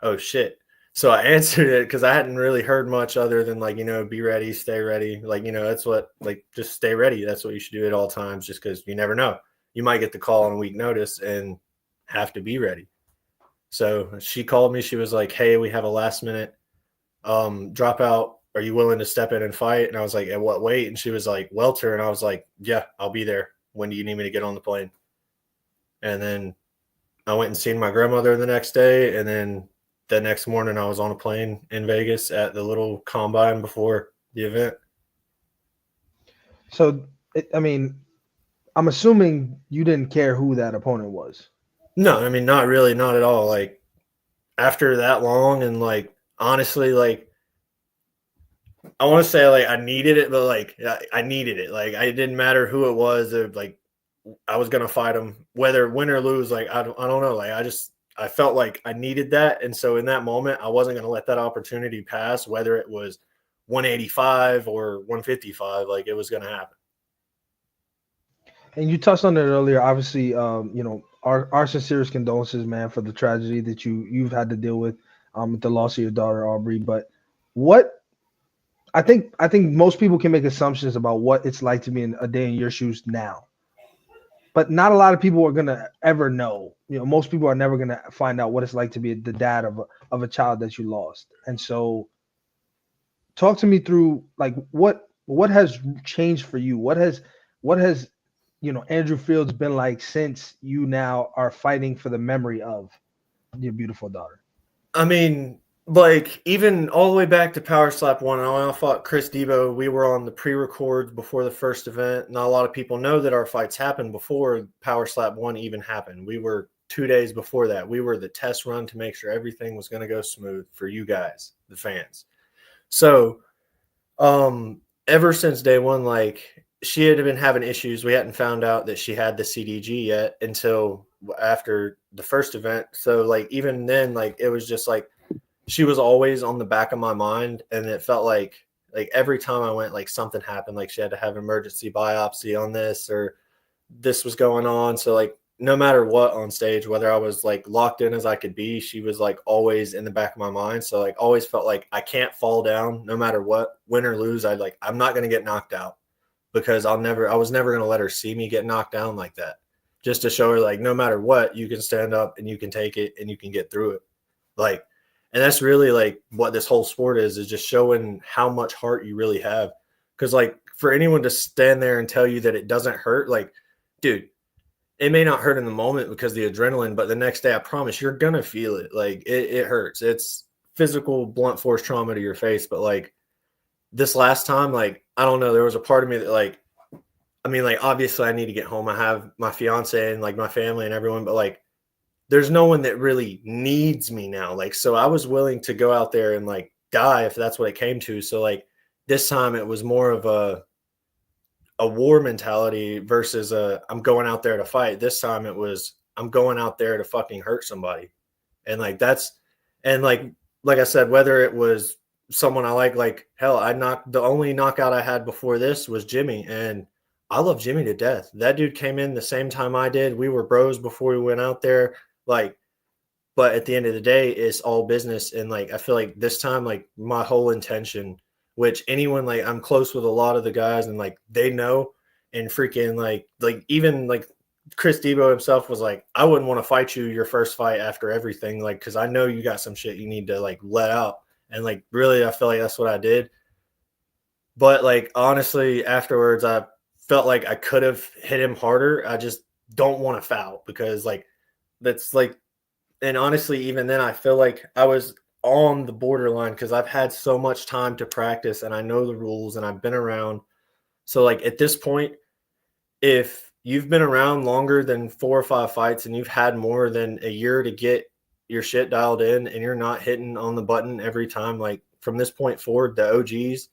oh shit. So I answered it because I hadn't really heard much other than like, be ready, stay ready. Like, that's what, like, just stay ready. That's what you should do at all times, just because you never know. You might get the call on a week notice and have to be ready. So she called me. She was like, hey, we have a last minute dropout. Are you willing to step in and fight? And I was like, at what weight? And she was like, welter. And I was like, yeah, I'll be there. When do you need me to get on the plane? And then I went and seen my grandmother the next day. And then the next morning I was on a plane in Vegas at the little combine before the event. So, I mean, I'm assuming you didn't care who that opponent was. No, I mean, not really, not at all. Like, after that long, and like, honestly, like, I want to say like I needed it, but like I needed it. Like, it didn't matter who it was. Like, I was gonna fight him, whether win or lose. Like, I don't know. Like, I felt like I needed that, and so in that moment, I wasn't gonna let that opportunity pass, whether it was 185 or 155. Like, it was gonna happen. And you touched on it earlier. Obviously, our sincerest condolences, man, for the tragedy that you've had to deal with the loss of your daughter, Aubrey. But what I think most people can make assumptions about what it's like to be in a day in your shoes now. But not a lot of people are gonna ever know. Most people are never gonna find out what it's like to be the dad of a child that you lost. And so, talk to me through like what has changed for you. What has Andrew Fields been like since you now are fighting for the memory of your beautiful daughter? I mean, like, even all the way back to Power Slap 1, when I fought Chris Debo, we were on the pre-records before the first event. Not a lot of people know that our fights happened before Power Slap 1 even happened. We were 2 days before that. We were the test run to make sure everything was going to go smooth for you guys, the fans. So, ever since day one, like, she had been having issues. We hadn't found out that she had the CDG yet until after the first event. So like, even then, like, it was just like she was always on the back of my mind, and it felt like every time I went, like, something happened, like she had to have emergency biopsy on this, or this was going on. So like, no matter what on stage, whether I was like locked in as I could be, she was like always in the back of my mind. So like, always felt like I can't fall down no matter what, win or lose. I'm not going to get knocked out, because I was never going to let her see me get knocked down like that, just to show her, like, no matter what, you can stand up and you can take it and you can get through it. Like, and that's really like what this whole sport is just showing how much heart you really have. Cause like, for anyone to stand there and tell you that it doesn't hurt, like, dude, it may not hurt in the moment because of the adrenaline, but the next day, I promise you're going to feel it. Like, it hurts. It's physical blunt force trauma to your face. But like, this last time, like, I don't know, there was a part of me that, like, I mean, like, obviously I need to get home. I have my fiance and like my family and everyone, but like, there's no one that really needs me now. Like, so I was willing to go out there and like die if that's what it came to. So like, this time it was more of a war mentality versus I'm going out there to fight. This time it was, I'm going out there to fucking hurt somebody. And like, and like I said, whether it was someone I like hell, the only knockout I had before this was Jimmy, and I love Jimmy to death. That dude came in the same time I did. We were bros before we went out there. Like, but at the end of the day, it's all business. And like, I feel like this time, like, my whole intention, which anyone, like, I'm close with a lot of the guys and like they know, and freaking like even like Chris Debo himself was like, I wouldn't want to fight you your first fight after everything. Like, cause I know you got some shit you need to like let out. And like, really, I feel like that's what I did. But like, honestly, afterwards, I felt like I could have hit him harder. I just don't want to foul, because like, that's like, and honestly, even then, I feel like I was on the borderline because I've had so much time to practice and I know the rules and I've been around. So like, at this point, if you've been around longer than 4 or 5 fights and you've had more than a year to get your shit dialed in and you're not hitting on the button every time, like, from this point forward, the OGs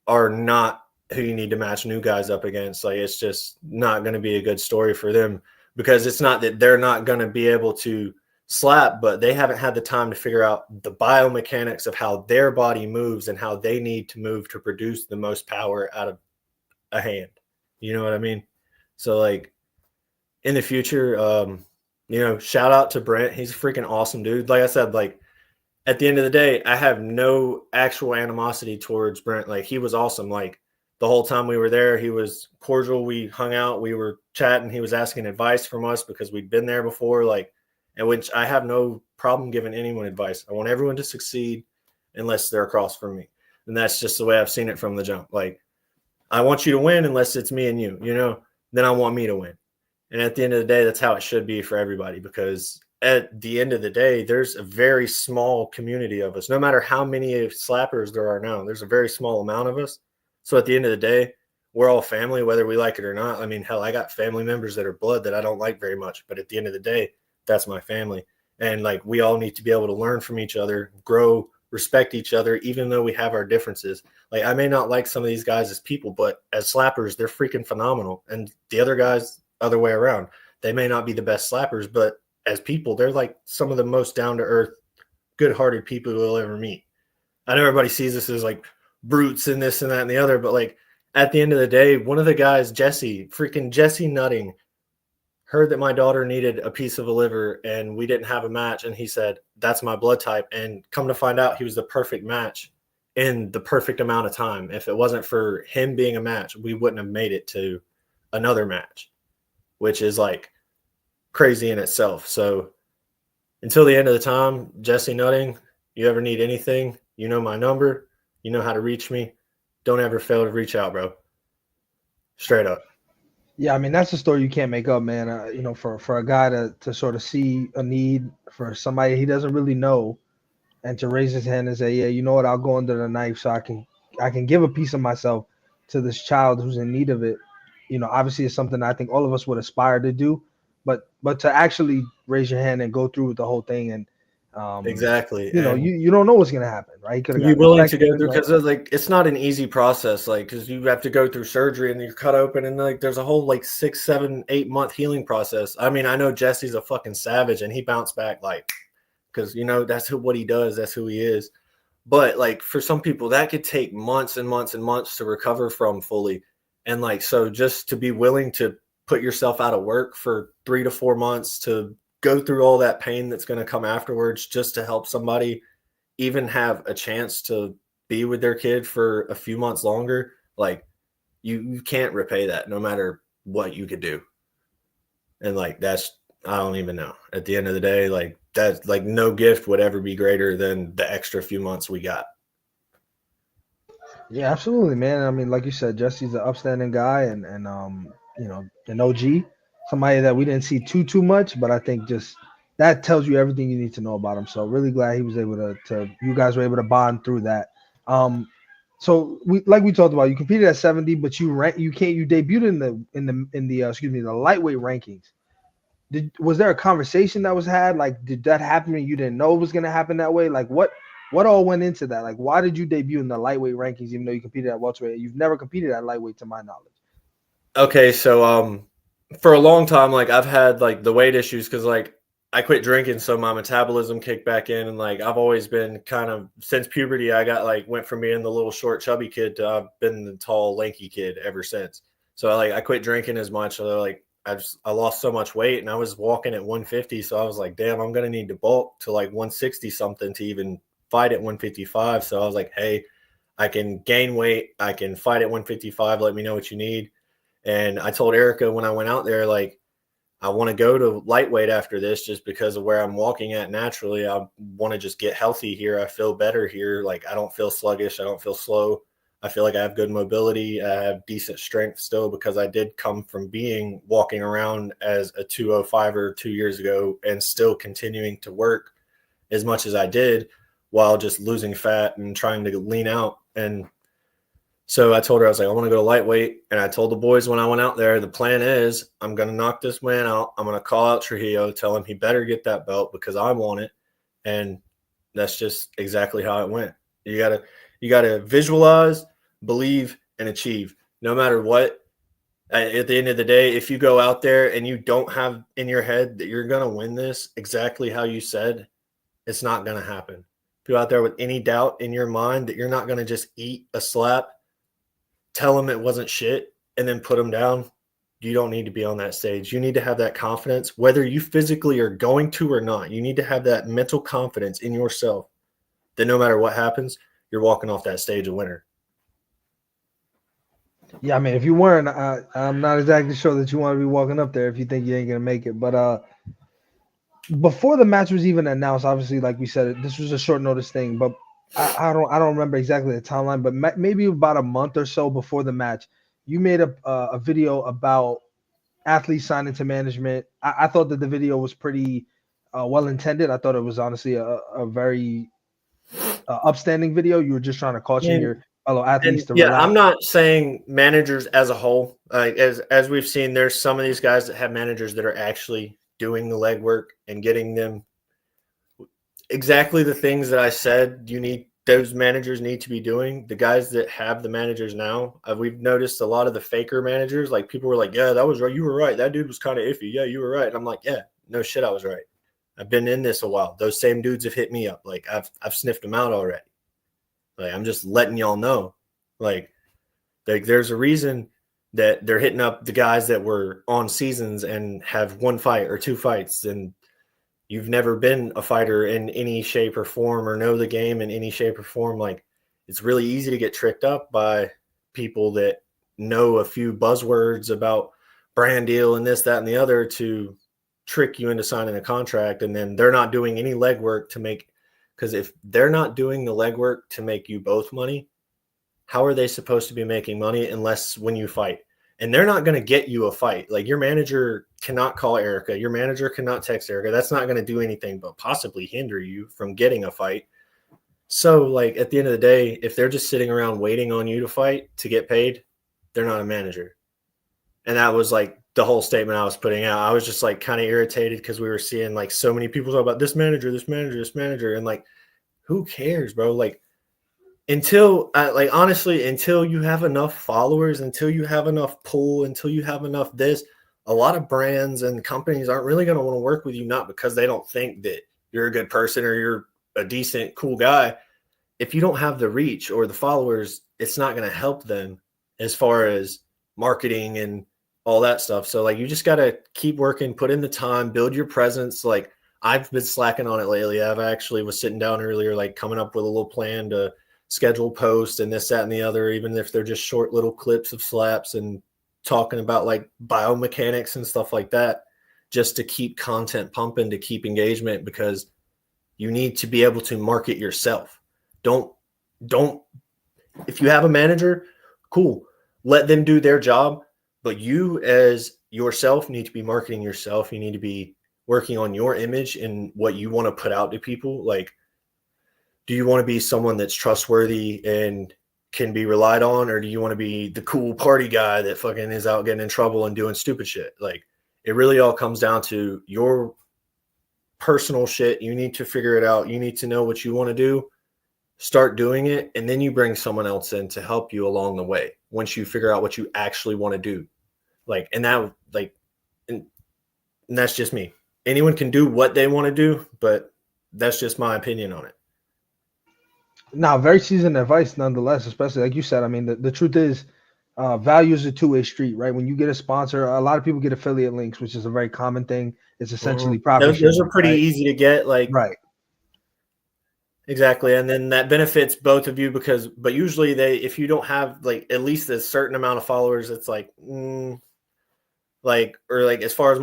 are not who you need to match new guys up against. Like, it's just not going to be a good story for them, because it's not that they're not going to be able to slap, but they haven't had the time to figure out the biomechanics of how their body moves and how they need to move to produce the most power out of a hand. You know what I mean? So, like, in the future, shout out to Brent. He's a freaking awesome dude. Like I said, like, at the end of the day, I have no actual animosity towards Brent. Like, he was awesome. Like, the whole time we were there, he was cordial. We hung out, we were chatting. He was asking advice from us because we'd been there before. Like, and which I have no problem giving anyone advice. I want everyone to succeed unless they're across from me. And that's just the way I've seen it from the jump. Like, I want you to win unless it's me and you, then I want me to win. And at the end of the day, that's how it should be for everybody, because at the end of the day, there's a very small community of us. No matter how many slappers there are now, there's a very small amount of us. So at the end of the day, we're all family, whether we like it or not. I mean, hell, I got family members that are blood that I don't like very much, but at the end of the day, that's my family. And like, we all need to be able to learn from each other, grow, respect each other, even though we have our differences. Like, I may not like some of these guys as people, but as slappers, they're freaking phenomenal. And the other guys, other way around, they may not be the best slappers, but as people, they're like some of the most down-to-earth, good-hearted people you'll ever meet. I know everybody sees us as like brutes and this and that and the other, but like, at the end of the day, one of the guys, Jesse Nutting, heard that my daughter needed a piece of a liver and we didn't have a match. And he said, that's my blood type. And come to find out, he was the perfect match in the perfect amount of time. If it wasn't for him being a match, we wouldn't have made it to another match, which is like crazy in itself. So until the end of the time, Jesse Nutting, you ever need anything, you know my number, you know how to reach me. Don't ever fail to reach out, bro. Straight up. Yeah, I mean, that's a story you can't make up, man. For a guy to sort of see a need for somebody he doesn't really know, and to raise his hand and say, yeah, you know what, I'll go under the knife so I can give a piece of myself to this child who's in need of it. Obviously it's something I think all of us would aspire to do, but to actually raise your hand and go through with the whole thing, and Exactly. You don't know what's gonna happen, right? You be willing to go through, because like, it's not an easy process, like, because you have to go through surgery and you're cut open, and like, there's a whole like 6, 7, 8 month healing process. I mean, I know Jesse's a fucking savage and he bounced back, like, because that's what he does, that's who he is. But like, for some people that could take months and months and months to recover from fully. And like, so just to be willing to put yourself out of work for 3 to 4 months to go through all that pain that's going to come afterwards, just to help somebody even have a chance to be with their kid for a few months longer, like, you can't repay that no matter what you could do. And like, that's, I don't even know. At the end of the day, like, that's like, no gift would ever be greater than the extra few months we got. Yeah, absolutely, man. I mean, like you said, Jesse's an upstanding guy, and an OG, somebody that we didn't see too much, but I think just that tells you everything you need to know about him. So really glad he was able to you guys were able to bond through that. So we talked about, you competed at 70, but you debuted in the lightweight rankings. Was there a conversation that was had? Like, did that happen and you didn't know it was going to happen that way? Like, what all went into that? Like, why did you debut in the lightweight rankings even though you competed at welterweight? You've never competed at lightweight, to my knowledge. Okay, so for a long time, like, I've had like the weight issues because like I quit drinking, so my metabolism kicked back in, and like, I've always been kind of, since puberty, I got like, went from being the little short chubby kid to I've been the tall lanky kid ever since. So I quit drinking as much. So like, I lost so much weight, and I was walking at 150. So I was like, damn, I'm gonna need to bulk to like 160 something to even fight at 155. So I was like, hey, I can gain weight, I can fight at 155. Let me know what you need. And I told Erica when I went out there, like, I want to go to lightweight after this just because of where I'm walking at naturally. I want to just get healthy here. I feel better here. Like, I don't feel sluggish. I don't feel slow. I feel like I have good mobility. I have decent strength still, because I did come from walking around as a 205er 2 years ago and still continuing to work as much as I did while just losing fat and trying to lean out. And so I told her, I was like, I want to go to lightweight. And I told the boys when I went out there, the plan is I'm going to knock this man out. I'm going to call out Trujillo, tell him he better get that belt because I want it. And that's just exactly how it went. You got to visualize, believe, and achieve. No matter what, at the end of the day, if you go out there and you don't have in your head that you're going to win this exactly how you said, it's not going to happen. If you're out there with any doubt in your mind that you're not going to just eat a slap, tell them it wasn't shit, and then put them down, you don't need to be on that stage. You need to have that confidence, whether you physically are going to or not. You need to have that mental confidence in yourself that no matter what happens, you're walking off that stage a winner. Yeah, I mean, if you weren't, I'm not exactly sure that you want to be walking up there if you think you ain't gonna make it. But before the match was even announced, obviously, like we said, this was a short notice thing. But I don't remember exactly the timeline, but maybe about a month or so before the match, you made a video about athletes signing to management. I thought that the video was pretty well intended. I thought it was honestly a very upstanding video. You were just trying to caution your fellow athletes to relax. I'm not saying managers as a whole. As we've seen, there's some of these guys that have managers that are actually doing the legwork and getting them exactly the things that I said those managers need to be doing. The guys that have the managers now, we've noticed a lot of the faker managers, like people were like, yeah, that was right. You were right. That dude was kind of iffy. Yeah, you were right. And I'm like, yeah, no shit, I was right. I've been in this a while. Those same dudes have hit me up. Like I've sniffed them out already. Like I'm just letting y'all know. Like there's a reason that they're hitting up the guys that were on seasons and have one fight or two fights, and you've never been a fighter in any shape or form or know the game in any shape or form. Like it's really easy to get tricked up by people that know a few buzzwords about brand deal and this, that, and the other to trick you into signing a contract. And then they're not doing any legwork to make, because if they're not doing the legwork to make you both money, how are they supposed to be making money unless when you fight? And they're not going to get you a fight. Like your manager cannot call Erica. Your manager cannot text Erica. That's not going to do anything but possibly hinder you from getting a fight. So like at the end of the day, if they're just sitting around waiting on you to fight to get paid, they're not a manager. And that was like the whole statement I was putting out. I was just like kind of irritated because we were seeing like so many people talk about this manager, this manager, this manager. And like, who cares, bro? Like, until you have enough followers, until you have enough pull, until you have enough this, a lot of brands and companies aren't really going to want to work with you, not because they don't think that you're a good person or you're a decent, cool guy. If you don't have the reach or the followers, it's not going to help them as far as marketing and all that stuff. So like, you just got to keep working, put in the time, build your presence. Like I've been slacking on it lately. I've actually was sitting down earlier, like coming up with a little plan to schedule posts and this, that, and the other, even if they're just short little clips of slaps and talking about like biomechanics and stuff like that, just to keep content pumping, to keep engagement, because you need to be able to market yourself. Don't, if you have a manager, cool, let them do their job, but you as yourself need to be marketing yourself. You need to be working on your image and what you want to put out to people. Like, do you want to be someone that's trustworthy and can be relied on, or do you want to be the cool party guy that fucking is out getting in trouble and doing stupid shit? Like, it really all comes down to your personal shit. You need to figure it out. You need to know what you want to do, start doing it, and then you bring someone else in to help you along the way once you figure out what you actually want to do. Like, and that's just me. Anyone can do what they want to do, but that's just my opinion on it. Now, very seasoned advice nonetheless, especially like you said. I mean, the truth is, value is a two-way street, right? When you get a sponsor, a lot of people get affiliate links, which is a very common thing. It's essentially profit. Those are pretty easy to get, like right. Exactly. And then that benefits both of you but usually if you don't have like at least a certain amount of followers, it's like, or like as far as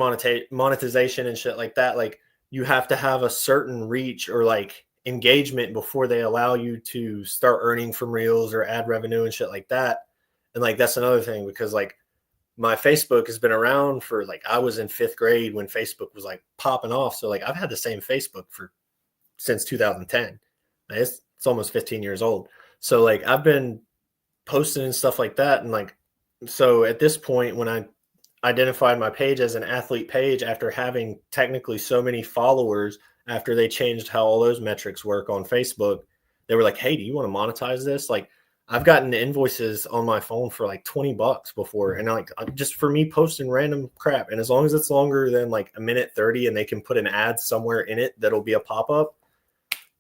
monetization and shit like that, like you have to have a certain reach or like engagement before they allow you to start earning from reels or ad revenue and shit like that. And like, that's another thing, because like my Facebook has been around for like, I was in 5th grade when Facebook was like popping off. So like I've had the same Facebook since 2010. It's almost 15 years old. So like I've been posting and stuff like that. And like, so at this point, when I identified my page as an athlete page after having technically so many followers, after they changed how all those metrics work on Facebook, they were like, hey, do you want to monetize this? Like, I've gotten invoices on my phone for like $20 before, and like just for me posting random crap. And as long as it's longer than like a minute 30, and they can put an ad somewhere in it that'll be a pop up,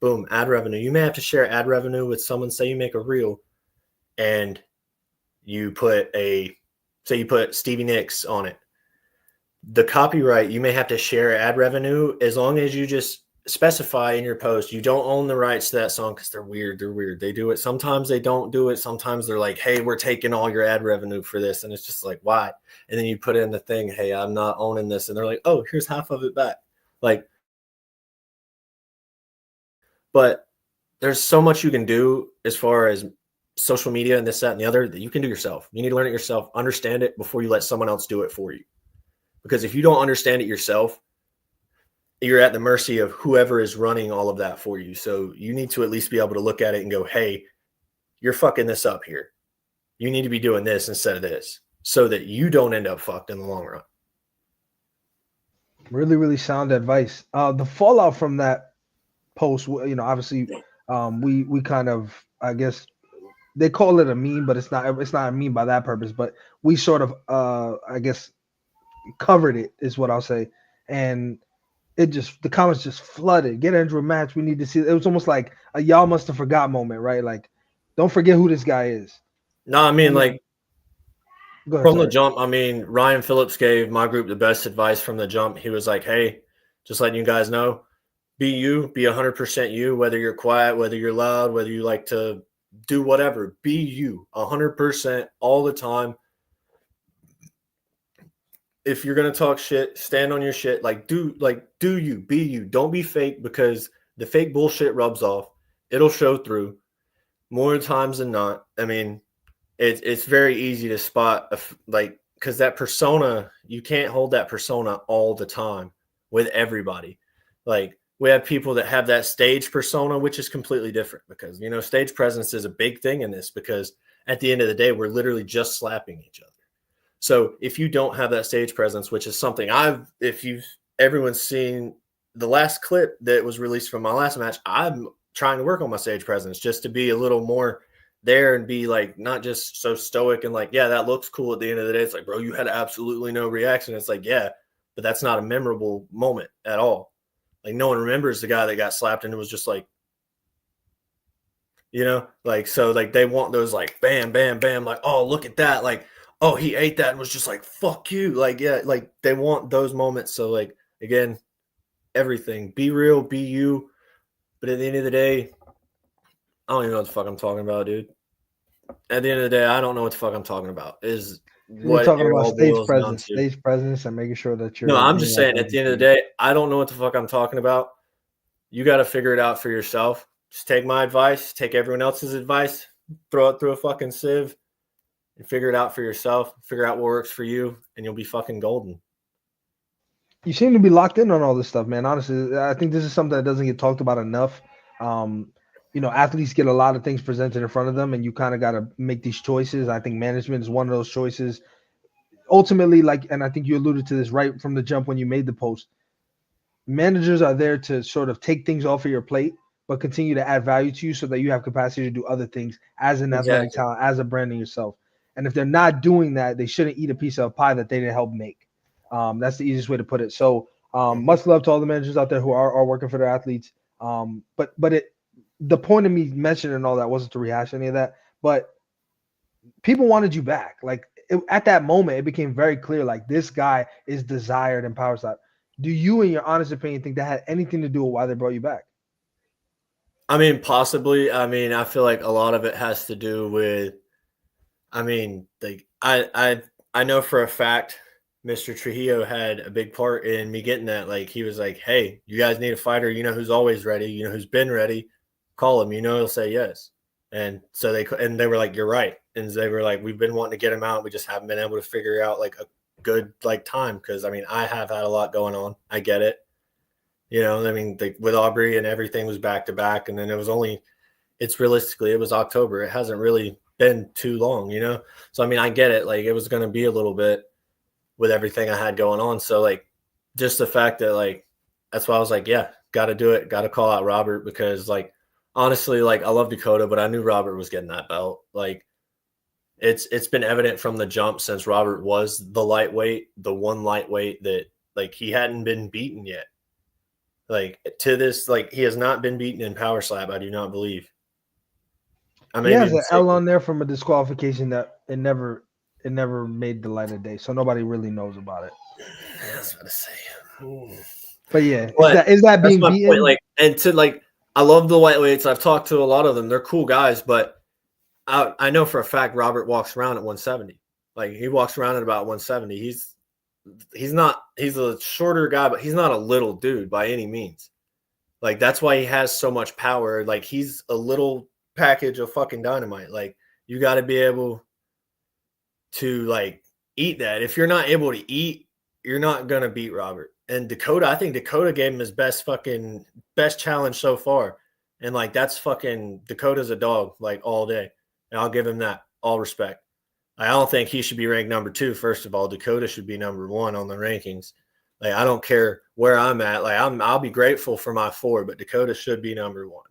boom, ad revenue. You may have to share ad revenue with someone. Say you make a reel, and you put Stevie Nicks on it. The copyright, you may have to share ad revenue as long as you just specify in your post you don't own the rights to that song, because they're weird. They do it. Sometimes they don't do it. Sometimes they're like, hey, we're taking all your ad revenue for this. And it's just like, why? And then you put in the thing, hey, I'm not owning this. And they're like, oh, here's half of it back. Like, but there's so much you can do as far as social media and this, that, and the other that you can do yourself. You need to learn it yourself, understand it before you let someone else do it for you. Because if you don't understand it yourself, you're at the mercy of whoever is running all of that for you. So you need to at least be able to look at it and go, hey, you're fucking this up here. You need to be doing this instead of this, so that you don't end up fucked in the long run. Really, really sound advice. The fallout from that post, obviously, we kind of, I guess they call it a meme, but it's not a meme by that purpose. But we sort of, I guess, covered it, is what I'll say. And the comments just flooded. Get into a match. We need to see. It was almost like a y'all must have forgot moment, right? Like, don't forget who this guy is. No, I mean, like, go ahead, from sorry. the jump, I mean, Ryan Phillips gave my group the best advice from the jump. He was like, hey, just letting you guys know, be you, be 100% you, whether you're quiet, whether you're loud, whether you like to do whatever, be you 100% all the time. If you're going to talk shit, stand on your shit. Do you, be you. Don't be fake, because the fake bullshit rubs off. It'll show through more times than not. I mean, it's very easy to spot, because that persona, you can't hold that persona all the time with everybody. Like, we have people that have that stage persona, which is completely different, because, stage presence is a big thing in this, because at the end of the day, we're literally just slapping each other. So if you don't have that stage presence, which is something everyone's seen the last clip that was released from my last match, I'm trying to work on my stage presence just to be a little more there and be like, not just so stoic and like, yeah, that looks cool at the end of the day. It's like, bro, you had absolutely no reaction. It's like, yeah, but that's not a memorable moment at all. Like, no one remembers the guy that got slapped and it was just like, so like they want those like bam, bam, bam, like, oh, look at that. Like, oh, he ate that and was just like, fuck you. Like, yeah, like they want those moments. So like, again, everything, be real, be you. But at the end of the day, I don't even know what the fuck I'm talking about, dude. At the end of the day, I don't know what the fuck I'm talking about. You're talking about stage presence and making sure that you're. No, I'm just saying, at the end of the day, I don't know what the fuck I'm talking about. You got to figure it out for yourself. Just take my advice, take everyone else's advice, throw it through a fucking sieve, and figure it out for yourself. Figure out what works for you, and you'll be fucking golden. You seem to be locked in on all this stuff, man. Honestly, I think this is something that doesn't get talked about enough. Athletes get a lot of things presented in front of them, and you kind of got to make these choices. I think management is one of those choices. Ultimately, and I think you alluded to this right from the jump when you made the post, managers are there to sort of take things off of your plate, but continue to add value to you so that you have capacity to do other things as an athletic talent, as a branding yourself. And if they're not doing that, they shouldn't eat a piece of pie that they didn't help make. That's the easiest way to put it. So much love to all the managers out there who are working for their athletes. But the point of me mentioning all that wasn't to rehash any of that, but people wanted you back. Like, at that moment, it became very clear, like, this guy is desired in Power Slap. Do you, in your honest opinion, think that had anything to do with why they brought you back? I mean, possibly. I mean, I feel like a lot of it has to do with, I mean, like, I know for a fact Mr. Trujillo had a big part in me getting that. Like, he was like, hey, you guys need a fighter, who's always ready, who's been ready, call him, he'll say yes. And so they were like, you're right. And they were like, we've been wanting to get him out. We just haven't been able to figure out like a good like time. Cause I mean, I have had a lot going on. I get it. I mean, with Aubrey and everything was back to back. And then it was October. It hasn't really been too long, So, I mean, I get it. Like, it was going to be a little bit with everything I had going on. So like, just the fact that like, that's why I was like, yeah, got to do it. Got to call out Robert, because like, honestly, like I love Dakota, but I knew Robert was getting that belt. Like it's been evident from the jump since Robert was the lightweight, the one lightweight that like he hadn't been beaten yet. Like to this, like he has not been beaten in power slap. I do not believe. I He may be has an L mistaken. on there from a disqualification that it never made the light of day, so nobody really knows about it. I was about to say. But yeah, But is that that's being my point. beaten? Like, and to like, I love the lightweights. I've talked to a lot of them. They're cool guys, but I know for a fact Robert walks around at 170. Like he walks around at about 170. He's a shorter guy, but he's not a little dude by any means. Like that's why he has so much power. Like he's a little package of fucking dynamite. Like you got to be able to like eat that. If you're not able to eat, you're not gonna beat Robert. And Dakota, I think Dakota gave him his best challenge so far. And like that's fucking Dakota's a dog, like all day. And I'll give him that. All respect. I don't think he should be ranked number 2. First of all, Dakota should be number 1 on the rankings. Like I don't care where I'm at. Like I'll be grateful for my 4, but Dakota should be number 1.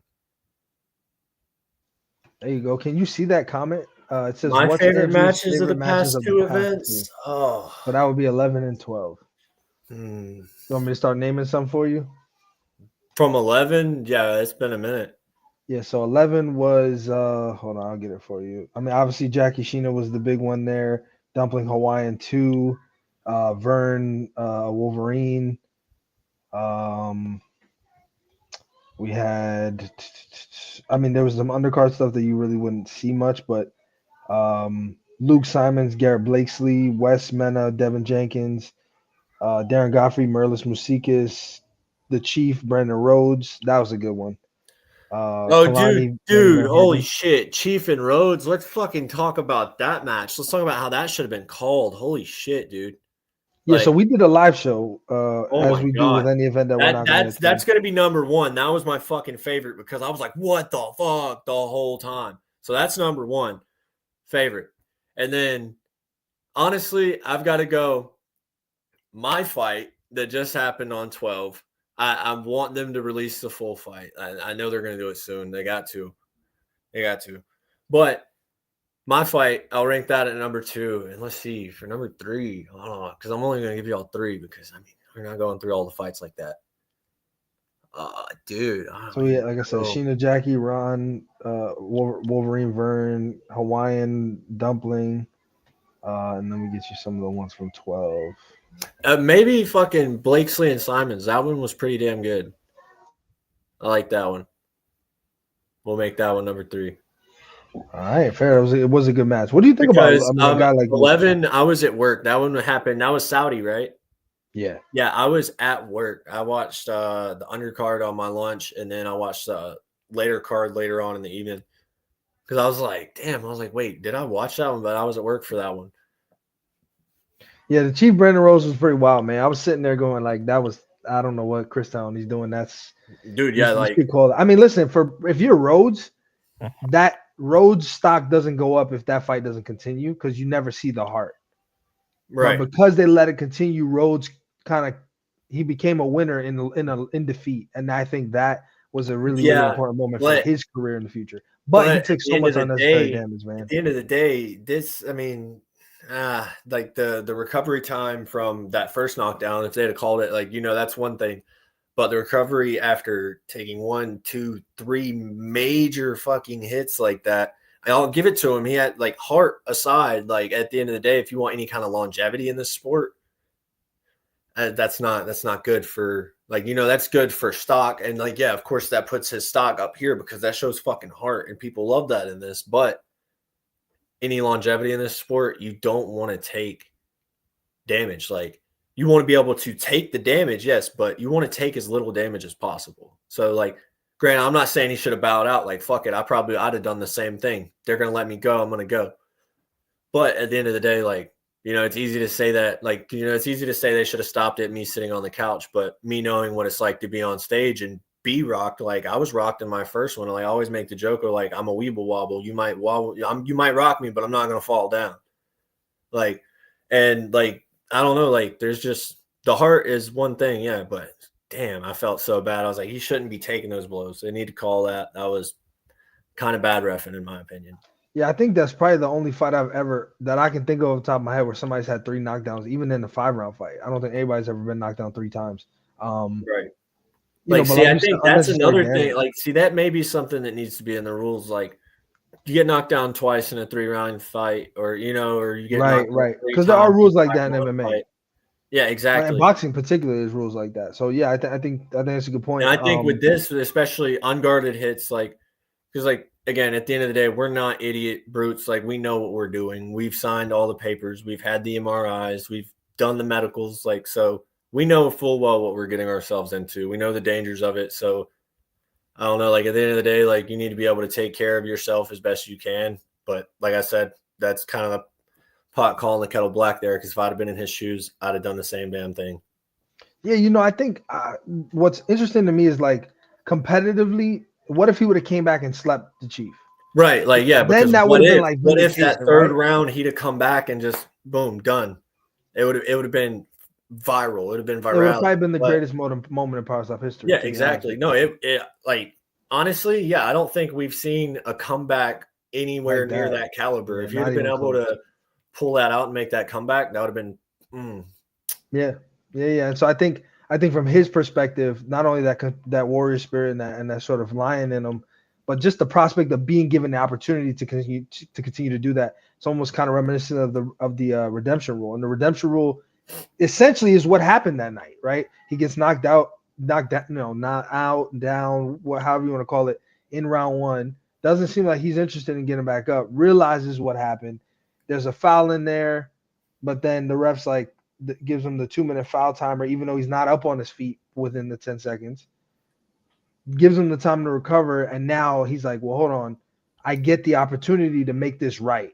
There you go. Can you see that comment? It says, My "What's favorite Andrew's matches of favorite the matches past of the 2 past 2?" events. Oh. So that would be 11 and 12. Hmm. You want me to start naming some for you? From 11, yeah, it's been a minute. Yeah, so 11 was hold on, I'll get it for you. I mean, obviously Jackie Sheena was the big one there. Dumpling Hawaiian 2, Vern Wolverine. We had, I mean, there was some undercard stuff that you really wouldn't see much, but Luke Simons, Garrett Blakesley, Wes Mena, Devin Jenkins, Darren Godfrey, Merlis Musikis, the Chief, Brandon Rhodes. That was a good one. Oh, Kalani, Randy dude, Van holy Herden. shit. Chief and Rhodes. Let's fucking talk about that match. Let's talk about how that should have been called. Holy shit, dude. Yeah, so Like, we did a live show oh as my we do God. with any event that we're not going to That's attend. gonna be number 1. That was my fucking favorite because I was like, what the fuck the whole time. So that's number 1 favorite. And then honestly, I've got to go. My fight that just happened on 12. I want them to release the full fight. I know they're gonna do it soon. They got to. But my fight, I'll rank that at number 2. And let's see for number 3. Hold on, because I'm only gonna give you all 3 because I mean we're not going through all the fights like that. Dude. So yeah, like I said, Sheena, Jackie, Ron, Wolverine, Vern, Hawaiian, Dumpling, and then we get you some of the ones from 12. Maybe fucking Blakesley and Simons. That one was pretty damn good. I like that one. We'll make that one number 3. All right, fair. It was a good match. What do you think Because about a guy like 11, I was at work. That one happened. That was Saudi, right? Yeah. Yeah, I was at work. I watched the undercard on my lunch, and then I watched the later card later on in the evening. Because I was like, damn, I was like, wait, did I watch that one? But I was at work for that one. Yeah, the Chief Brandon Rose was pretty wild, man. I was sitting there going like, that was, I don't know what Chris Town he's doing. That's Dude, yeah, like I mean, listen, if you're Rhodes, that Rhodes stock doesn't go up if that fight doesn't continue because you never see the heart. right. But because they let it continue, Rhodes he became a winner in defeat, and I think that was a really important moment for his career in the future. But he took so much unnecessary damage, man. At the end of the day, like the recovery time from that first knockdown, if they had called it, like that's one thing. But the recovery after taking 1, 2, 3 major fucking hits like that, I'll give it to him. He had like heart aside, like at the end of the day, if you want any kind of longevity in this sport, that's not good for that's good for stock. And like, yeah, of course that puts his stock up here because that shows fucking heart and people love that in this. But any longevity in this sport, you don't want to take damage. Like, you want to be able to take the damage, yes, but you want to take as little damage as possible. So, like, granted, I'm not saying he should have bowed out. Like, fuck it, I'd have done the same thing. They're going to let me go, I'm going to go. But at the end of the day, like, it's easy to say that, like, it's easy to say they should have stopped it, me sitting on the couch. But me knowing what it's like to be on stage and be rocked, like, I was rocked in my first one. Like, I always make the joke of, like, I'm a weeble wobble. You might wobble, you might rock me, but I'm not going to fall down. Like, and, like, I don't know, like, there's just the heart is one thing, yeah, but damn, I felt so bad. I was like, he shouldn't be taking those blows. They need to call that. That was kind of bad reffing, in my opinion. Yeah, I think that's probably the only fight that I can think of off the top of my head where somebody's had 3 knockdowns, even in a 5-round fight. I don't think anybody's ever been knocked down 3 times. Right. But See, I you said, think that's unnecessary another thing. damage. Like, see, that may be something that needs to be in the rules. Like, you get knocked down twice in a 3-round fight, or or you get knocked down Right. 3 Because there are times in rules a like that in 5-round MMA. fight. Yeah, And exactly. boxing particularly is rules like that. So yeah, I think that's a good point. And I think with this, especially unguarded hits, like, because like again, at the end of the day, we're not idiot brutes. Like, we know what we're doing. We've signed all the papers. We've had the MRIs. We've done the medicals. Like, so we know full well what we're getting ourselves into. We know the dangers of it. So I don't know. Like, at the end of the day, like, you need to be able to take care of yourself as best you can. But like I said, that's kind of the pot calling the kettle black there. Because if I'd have been in his shoes, I'd have done the same damn thing. Yeah, I think what's interesting to me is like competitively, what if he would have came back and slapped the Chief? Right, like, yeah, because Then that what would have been if like what if that vindication, third right? round he'd have come back and just boom, done. It would have been viral. It would have been It would have viral. probably been the greatest moment in power stop history. Yeah, exactly. No, it like honestly, yeah, I don't think we've seen a comeback anywhere Like near that. that caliber. Yeah, If you'd not have been even able close. to pull that out and make that comeback, that would have been Yeah. And so I think from his perspective, not only that warrior spirit and that sort of lion in him, but just the prospect of being given the opportunity to continue to do that. It's almost kind of reminiscent of the redemption rule. And the redemption rule essentially is what happened that night, right? He gets knocked out, not out, down, however you want to call it, in round 1. Doesn't seem like he's interested in getting back up. Realizes what happened. There's a foul in there, but then the ref's like gives him the 2-minute foul timer, even though he's not up on his feet within the 10 seconds. Gives him the time to recover, and now he's like, well, hold on, I get the opportunity to make this right.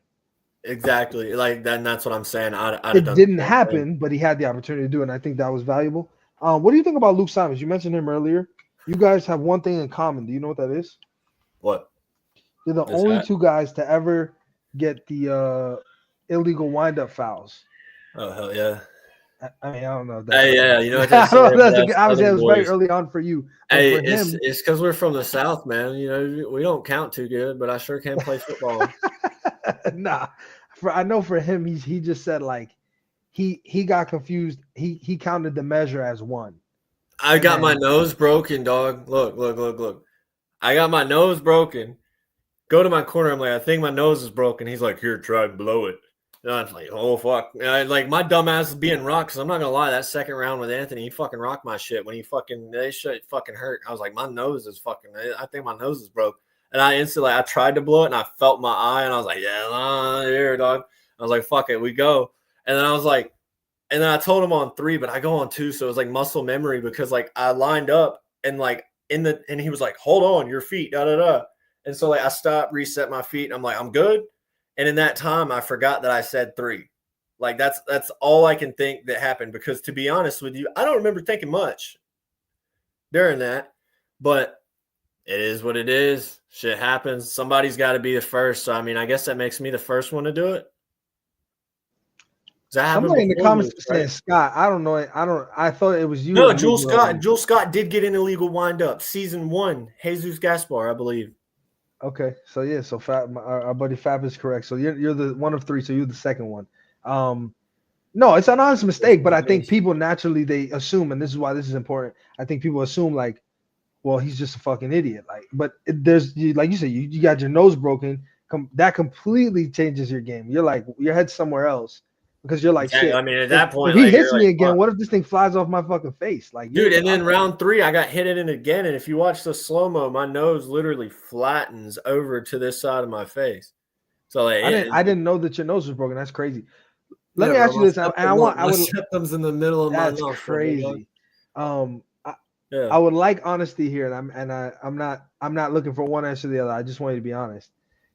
exactly like that. And that's what I'm saying. It didn't happen, but he had the opportunity to do it, and I think that was valuable. What do you think about Luke Simons? You mentioned him earlier. You guys have one thing in common. Do you know what that is? What? You're the This only hat? 2 guys to ever get the illegal windup fouls. Oh, hell yeah. I mean, I don't know if that's Hey, yeah, you know what I they say. don't know if that's a good, That's obviously it Southern was very boys. early on for you. But Hey, for him, it's because we're from the South, man. You know, we don't count too good, but I sure can play football. nah. I know for him, he just said like he got confused. He counted the measure as 1. I got my nose broken, dog. Look. I got my nose broken. Go to my corner. I'm like, I think my nose is broken. He's like, here, try and blow it. And I was like, oh, fuck. And like, my dumb ass is being rocked, because I'm not going to lie, that second round with Anthony, he fucking rocked my shit. When they shit fucking hurt. I was like, my nose is fucking, I think my nose is broke. And I tried to blow it, and I felt my eye, and I was like, yeah, here, dog. I was like, fuck it, we go. And then I was like, and then I told him on 3, but I go on 2. So it was like muscle memory, because like I lined up and like and he was like, hold on, your feet, da da da. And so like I stopped, reset my feet, and I'm like, I'm good. And in that time, I forgot that I said 3. Like that's all I can think that happened, because to be honest with you, I don't remember thinking much during that. But it is what it is. Shit happens. Somebody's got to be the first. So I mean, I guess that makes me the first one to do it. Somebody in the comments saying Scott. I don't know. I thought it was you. No, Jules Scott. Jules Scott did get an illegal windup. Season 1, Jesus Gaspar, I believe. Okay, so yeah, so Fab, our buddy Fab is correct. So you're the one of 3. So you're the second one. No, it's an honest mistake, but I think people naturally they assume, and this is why this is important. I think people assume like, well, he's just a fucking idiot. Like, but there's like you said, you got your nose broken. That completely changes your game. You're like your head's somewhere else. Because you're like, shit. I mean, at that point, if he like, hits me like, again, what if this thing flies off my fucking face? Like, dude, and then round 3, I got hit it in again. And if you watch the slow-mo, my nose literally flattens over to this side of my face. So like, I didn't know that your nose was broken. That's crazy. Let me ask you this, and I would septum's in the middle of my nose. That's crazy. I would like honesty here, and I'm not looking for one answer or the other. I just want you to be honest.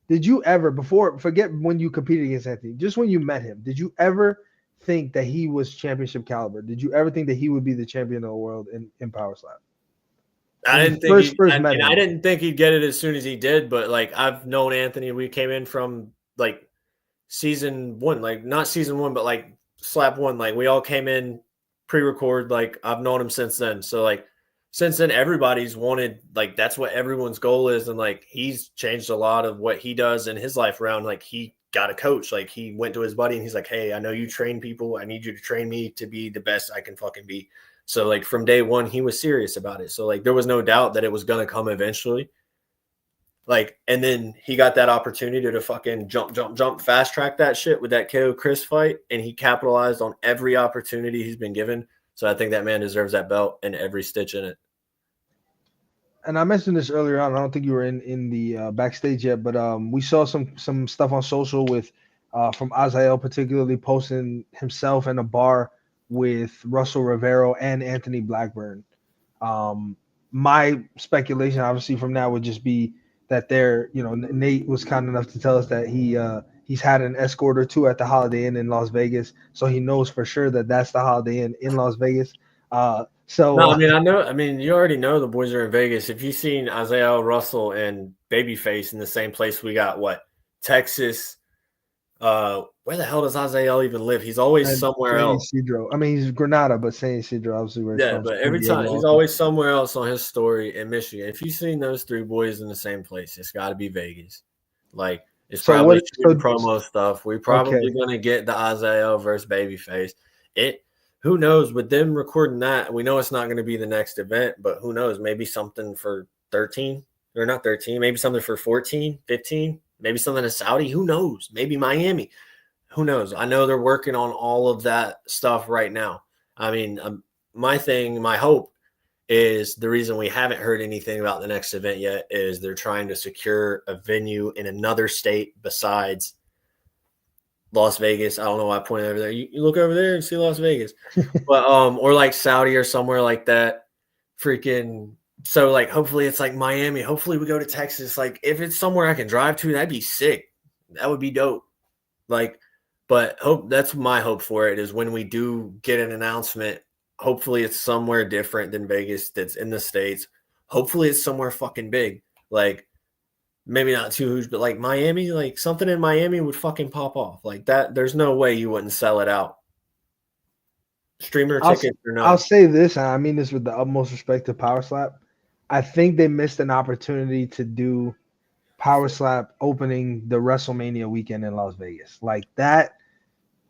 Did you ever, forget when you competed against Anthony, just when you met him, did you ever think that he was championship caliber? Did you ever think that he would be the champion of the world in Power Slap? I didn't think he'd get it as soon as he did, but like I've known Anthony. We came in from like season 1, like not season 1, but like Slap 1. Like we all came in pre-record. Like I've known him since then. So like since then everybody's wanted, like, that's what everyone's goal is. And like, he's changed a lot of what he does in his life around. Like, he got a coach. Like, he went to his buddy and he's like, hey, I know you train people. I need you to train me to be the best I can fucking be. So like, from day one, he was serious about it. So like, there was no doubt that it was going to come eventually. Like, and then he got that opportunity to fucking jump, fast track that shit with that KO Chris fight. And he capitalized on every opportunity he's been given. So I think that man deserves that belt and every stitch in it. And I mentioned this earlier on. I don't think you were in the backstage yet, but we saw some stuff on social with from Azael particularly posting himself in a bar with Russell Rivero and Anthony Blackburn. My speculation, obviously, from that would just be that Nate was kind enough to tell us that he's had an escort or two at the Holiday Inn in Las Vegas, so he knows for sure that that's the Holiday Inn in Las Vegas. No, I mean, you already know the boys are in Vegas. If you've seen Isaiah Russell and Babyface in the same place, we got Texas. Where the hell does Isaiah even live? He's always somewhere else. Isidro. I mean, he's Granada, but San Isidro, obviously, where he's from. But every time he's always somewhere else on his story in Michigan. If you've seen those three boys in the same place, it's got to be Vegas. Like, it's probably promo stuff. We're probably going to get the Isaiah versus Babyface. Who knows? With them recording that, we know it's not going to be the next event, but who knows? Maybe something for 13 or not 13, maybe something for 14, 15, maybe something in Saudi. Who knows? Maybe Miami. Who knows? I know they're working on all of that stuff right now. I mean, my hope is the reason we haven't heard anything about the next event yet is they're trying to secure a venue in another state besides Las Vegas. I don't know why I pointed over there. You look over there and see Las Vegas. But or like Saudi or somewhere like that. Freaking so like hopefully it's like Miami. Hopefully we go to Texas. Like if it's somewhere I can drive to, that'd be sick. That would be dope. Like, but that's my hope for it is when we do get an announcement, hopefully it's somewhere different than Vegas that's in the States. Hopefully it's somewhere fucking big. Like maybe not too huge, but like Miami, like something in Miami would fucking pop off like that. There's no way you wouldn't sell it out. Streamer tickets or not. I'll say this, and I mean this with the utmost respect to Power Slap. I think they missed an opportunity to do Power Slap opening the WrestleMania weekend in Las Vegas. Like that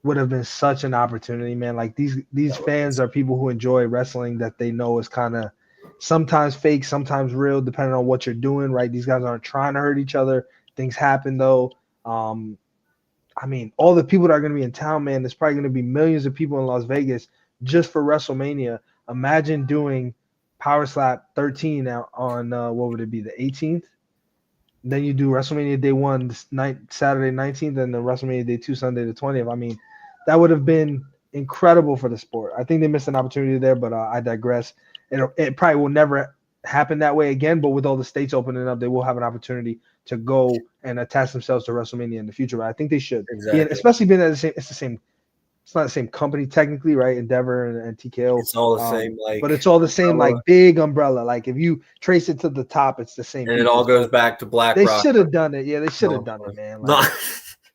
would have been such an opportunity, man. Like these fans are people who enjoy wrestling that they know is kind of sometimes fake, sometimes real, depending on what you're doing, right? These guys aren't trying to hurt each other. Things happen, though. I mean, all the people that are going to be in town, man, there's probably going to be millions of people in Las Vegas just for WrestleMania. Imagine doing Power Slap 13 out on, what would it be, the 18th? Then you do WrestleMania Day 1, Saturday 19th, and then WrestleMania Day 2, Sunday the 20th. I mean, that would have been incredible for the sport. I think they missed an opportunity there, but I digress. It probably will never happen that way again, but with all the states opening up, they will have an opportunity to go and attach themselves to WrestleMania in the future. But I think they should, especially being at the same. It's not the same company technically, right? Endeavor and TKO. It's all the same, but it's all the same, like big umbrella. Like if you trace it to the top, it's the same. And it all goes back to Black Rock. They should have done it. Yeah, they should have done it, man. Like,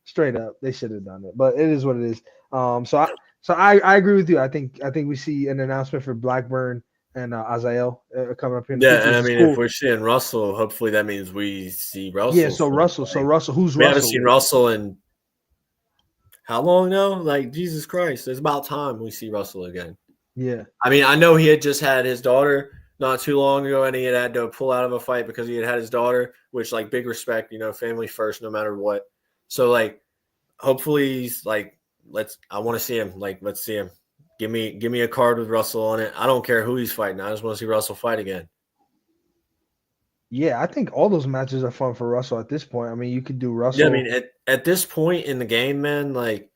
straight up, they should have done it. But it is what it is. So I agree with you. I think we see an announcement for Blackburn and Azael coming up here. Yeah, and I mean, if we're seeing Russell, hopefully that means we see Russell. Yeah, so Russell. Who's Russell? We haven't seen Russell in how long now? Like, Jesus Christ, it's about time we see Russell again. Yeah. I mean, I know he had just had his daughter not too long ago, and he had to pull out of a fight because he had his daughter, which, like, big respect, family first no matter what. So, like, hopefully he's, like, I want to see him. Like, let's see him. Give me a card with Russell on it. I don't care who he's fighting. I just want to see Russell fight again. Yeah, I think all those matches are fun for Russell at this point. I mean, you could do Russell. Yeah, I mean, at this point in the game, man, like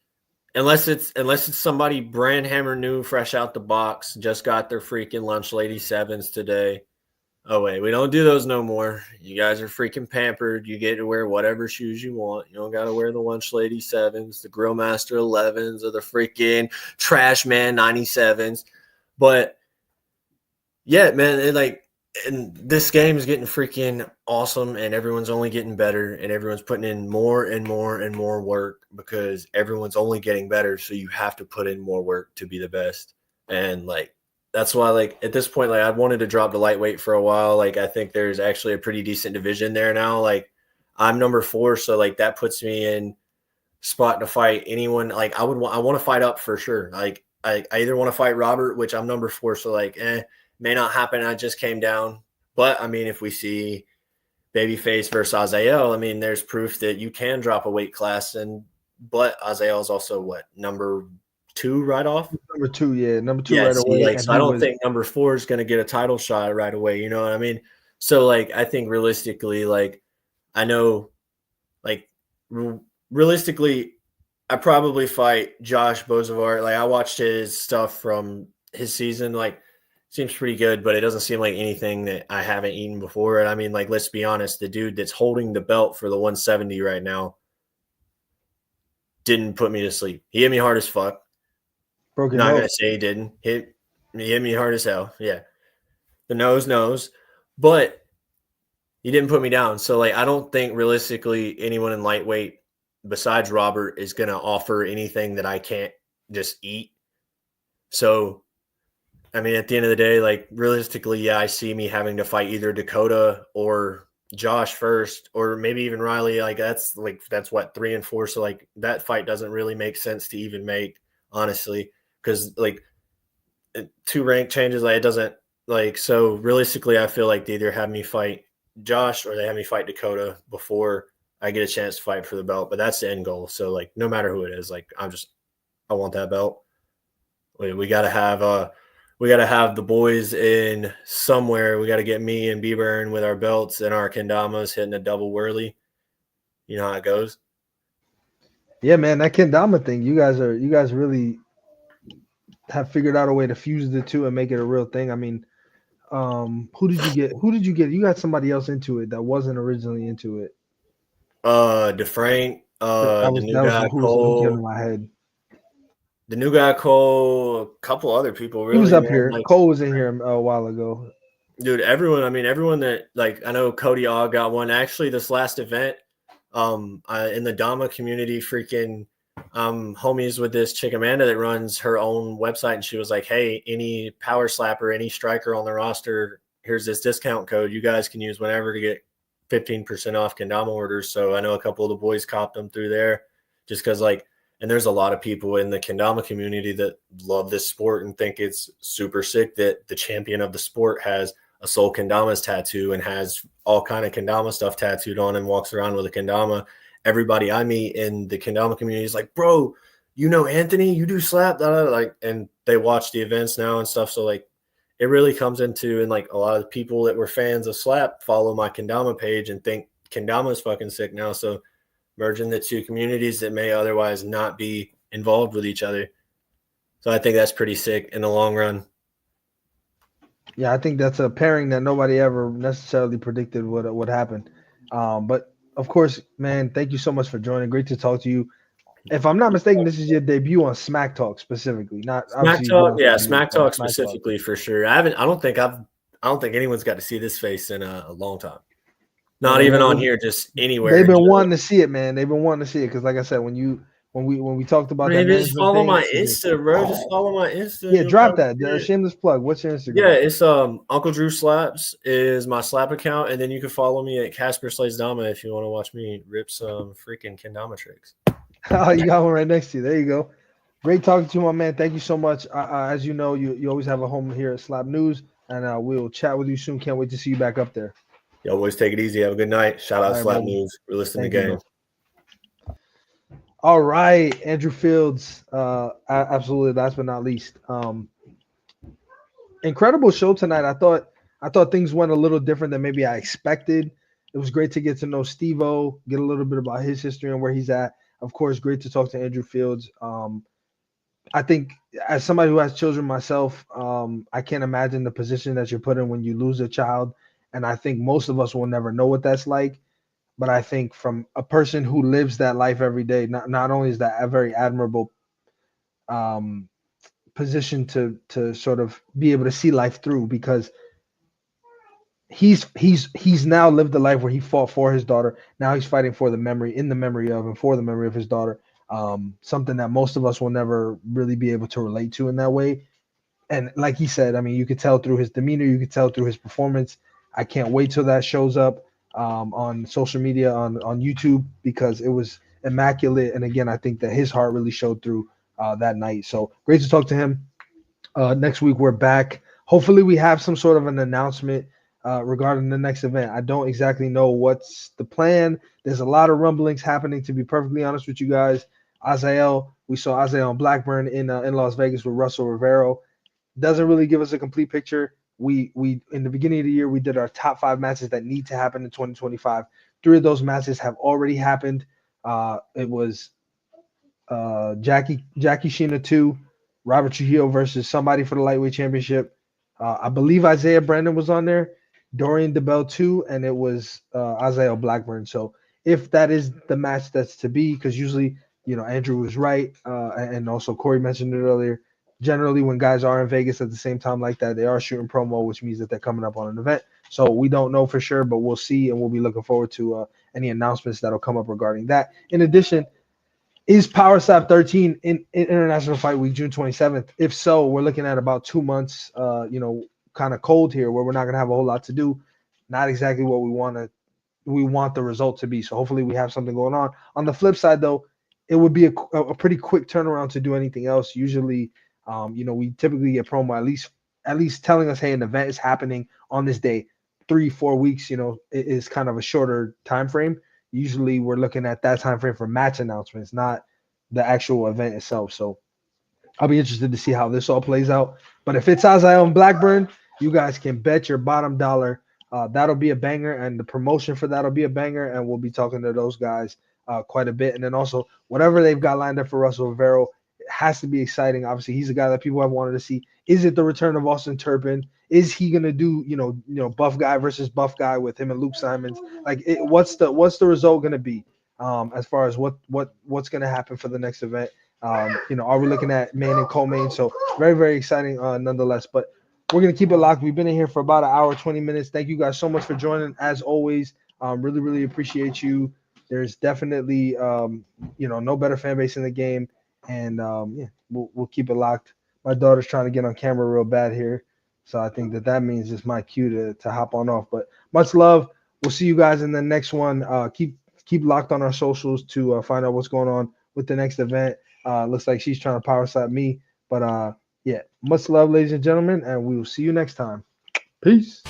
unless it's somebody brand hammer new, fresh out the box, just got their freaking lunch lady sevens today. Oh wait, we don't do those no more. You guys are freaking pampered. You get to wear whatever shoes you want. You don't got to wear the lunch lady sevens, the Grill Master 11s, or the freaking Trash Man 97s. But yeah, man, and this game is getting freaking awesome, and everyone's only getting better, and everyone's putting in more and more and more work because everyone's only getting better. So you have to put in more work to be the best. And like that's why, like, at this point, like, I wanted to drop the lightweight for a while. Like, I think there's actually a pretty decent division there now. Like, I'm number 4, so like that puts me in spot to fight anyone. Like, I want to fight up for sure. Like, I either want to fight Robert, which I'm number 4, so like, may not happen. I just came down, but I mean, if we see Babyface versus Azael, I mean, there's proof that you can drop a weight class, but Azael is also what, number 2 right off? Number 2, yeah, number 2 Yeah, right see, away. like, so I don't think number 4 is going to get a title shot right away. You know what I mean? So, like, I think realistically, like, I know, like, realistically, I probably fight Josh Bozavart. Like, I watched his stuff from his season. Like, seems pretty good, but it doesn't seem like anything that I haven't eaten before. And I mean, like, let's be honest, the dude that's holding the belt for the 170 right now didn't put me to sleep. He hit me hard as fuck. Broken Not nose. gonna say he didn't. He hit me hard as hell. Yeah. The nose. But he didn't put me down. So, like, I don't think realistically anyone in lightweight besides Robert is gonna offer anything that I can't just eat. So, I mean, at the end of the day, like, realistically, yeah, I see me having to fight either Dakota or Josh first, or maybe even Riley. Like, that's what, 3 and 4. So, like, that fight doesn't really make sense to even make, honestly, because, like, 2 rank changes, like, it doesn't, like, so realistically, I feel like they either have me fight Josh or they have me fight Dakota before I get a chance to fight for the belt. But that's the end goal. So, like, no matter who it is, like, I want that belt. We gotta have the boys in somewhere. We got to get me and B-Burn with our belts and our kendamas hitting a double whirly. You know how it goes. Yeah, man, that kendama thing. You guys really have figured out a way to fuse the two and make it a real thing. I mean, who did you get? You got somebody else into it that wasn't originally into it. DeFrank, the new guy Cole. In my head. The new guy Cole, a couple other people. Really, he was up man. here. Like, Cole was in here a while ago. Dude, everyone that, like, I know Cody Ogg got one. Actually, this last event, in the Dama community, freaking homies with this chick Amanda that runs her own website, and she was like, hey, any power slapper, any striker on the roster, here's this discount code you guys can use whenever to get 15% off kendama orders. So I know a couple of the boys copped them through there just because, like, and there's a lot of people in the kendama community that love this sport and think it's super sick that the champion of the sport has a Soul Kendama's tattoo and has all kind of kendama stuff tattooed on and walks around with a kendama. Everybody I meet in the kendama community is like, bro, you know Anthony, you do slap, like, and they watch the events now and stuff. So, like, it really comes into, and, like, a lot of the people that were fans of slap follow my kendama page and think kendama is fucking sick now. So merging the two communities that may otherwise not be involved with each other. So I think that's pretty sick in the long run. Yeah, I think that's a pairing that nobody ever necessarily predicted would happen. But of course, man, thank you so much for joining. Great to talk to you. If I'm not mistaken, this is your debut on Smack Talk specifically, not Smack Talk. Yeah, Smack Talk specifically for sure. I don't think anyone's got to see this face in a long time. Not even on here, just anywhere. They've been wanting to see it, man. They've been wanting to see it because, like I said, when we talked about that, just follow my Insta, bro. Just follow my Insta. Yeah, drop that. Shameless plug. What's your Instagram? Yeah, it's Uncle Drew Slaps is my slap account, and then you can follow me at Casper Slays Dama if you want to watch me rip some freaking kendama tricks. Oh, you got one right next to you. There you go. Great talking to you, my man. Thank you so much. As you know, you always have a home here at Slap News, and we'll chat with you soon. Can't wait to see you back up there. Yo, boys, take it easy. Have a good night. Shout out Slap News. We're listening to the game. All right, Andrew Fields. Absolutely, last but not least. Incredible show tonight. I thought things went a little different than maybe I expected. It was great to get to know Steve-O, get a little bit about his history and where he's at. Of course, great to talk to Andrew Fields. I think as somebody who has children myself, I can't imagine the position that you're put in when you lose a child. And I think most of us will never know what that's like. But I think from a person who lives that life every day, not only is that a very admirable position to sort of be able to see life through, because he's now lived the life where he fought for his daughter. Now he's fighting for the memory of his daughter. Something that most of us will never really be able to relate to in that way. And like he said, I mean, you could tell through his demeanor, you could tell through his performance. I can't wait till that shows up on social media, on YouTube, because it was immaculate. And again, I think that his heart really showed through that night. So great to talk to him. Next week we're back. Hopefully we have some sort of an announcement regarding the next event. I don't exactly know what's the plan. There's a lot of rumblings happening, to be perfectly honest with you guys. Azael, we saw Azael and Blackburn in Las Vegas with Russell Rivero. Doesn't really give us a complete picture. We in the beginning of the year we did our top 5 matches that need to happen in 2025. 3 of those matches have already happened. It was Jackie Sheena 2, Robert Trujillo versus somebody for the lightweight championship. I believe Isaiah Brandon was on there, Dorian DeBell 2, and it was Isaiah Blackburn. So if that is the match that's to be, because usually, Andrew was right, and also Corey mentioned it earlier. Generally, when guys are in Vegas at the same time like that, they are shooting promo, which means that they're coming up on an event. So we don't know for sure, but we'll see, and we'll be looking forward to any announcements that'll come up regarding that. In addition, is Power Slap 13 in International Fight Week, June 27th? If so, we're looking at about 2 months, kind of cold here, where we're not going to have a whole lot to do. Not exactly what we want the result to be. So hopefully we have something going on. On the flip side, though, it would be a pretty quick turnaround to do anything else. Usually, we typically get promo at least telling us, hey, an event is happening on this day. 3-4 weeks, it is kind of a shorter time frame. Usually we're looking at that time frame for match announcements, not the actual event itself. So I'll be interested to see how this all plays out. But if it's Azael and Blackburn, you guys can bet your bottom dollar that'll be a banger, and the promotion for that'll be a banger, and we'll be talking to those guys quite a bit. And then also whatever they've got lined up for Russell Rivero, it has to be exciting. Obviously, he's a guy that people have wanted to see. Is it the return of Austin Turpin? Is he gonna do buff guy versus buff guy with him and Luke Simons? Like, what's the result gonna be as far as what's gonna happen for the next event? Are we looking at main and co-main? So very, very exciting nonetheless. But we're going to keep it locked. We've been in here for about an hour, 20 minutes. Thank you guys so much for joining. As always, really, really appreciate you. There's definitely, no better fan base in the game. And, we'll keep it locked. My daughter's trying to get on camera real bad here. So I think that means it's my cue to hop on off. But much love. We'll see you guys in the next one. Keep locked on our socials to find out what's going on with the next event. Looks like she's trying to power slap me. But, yeah, much love, ladies and gentlemen, and we will see you next time. Peace.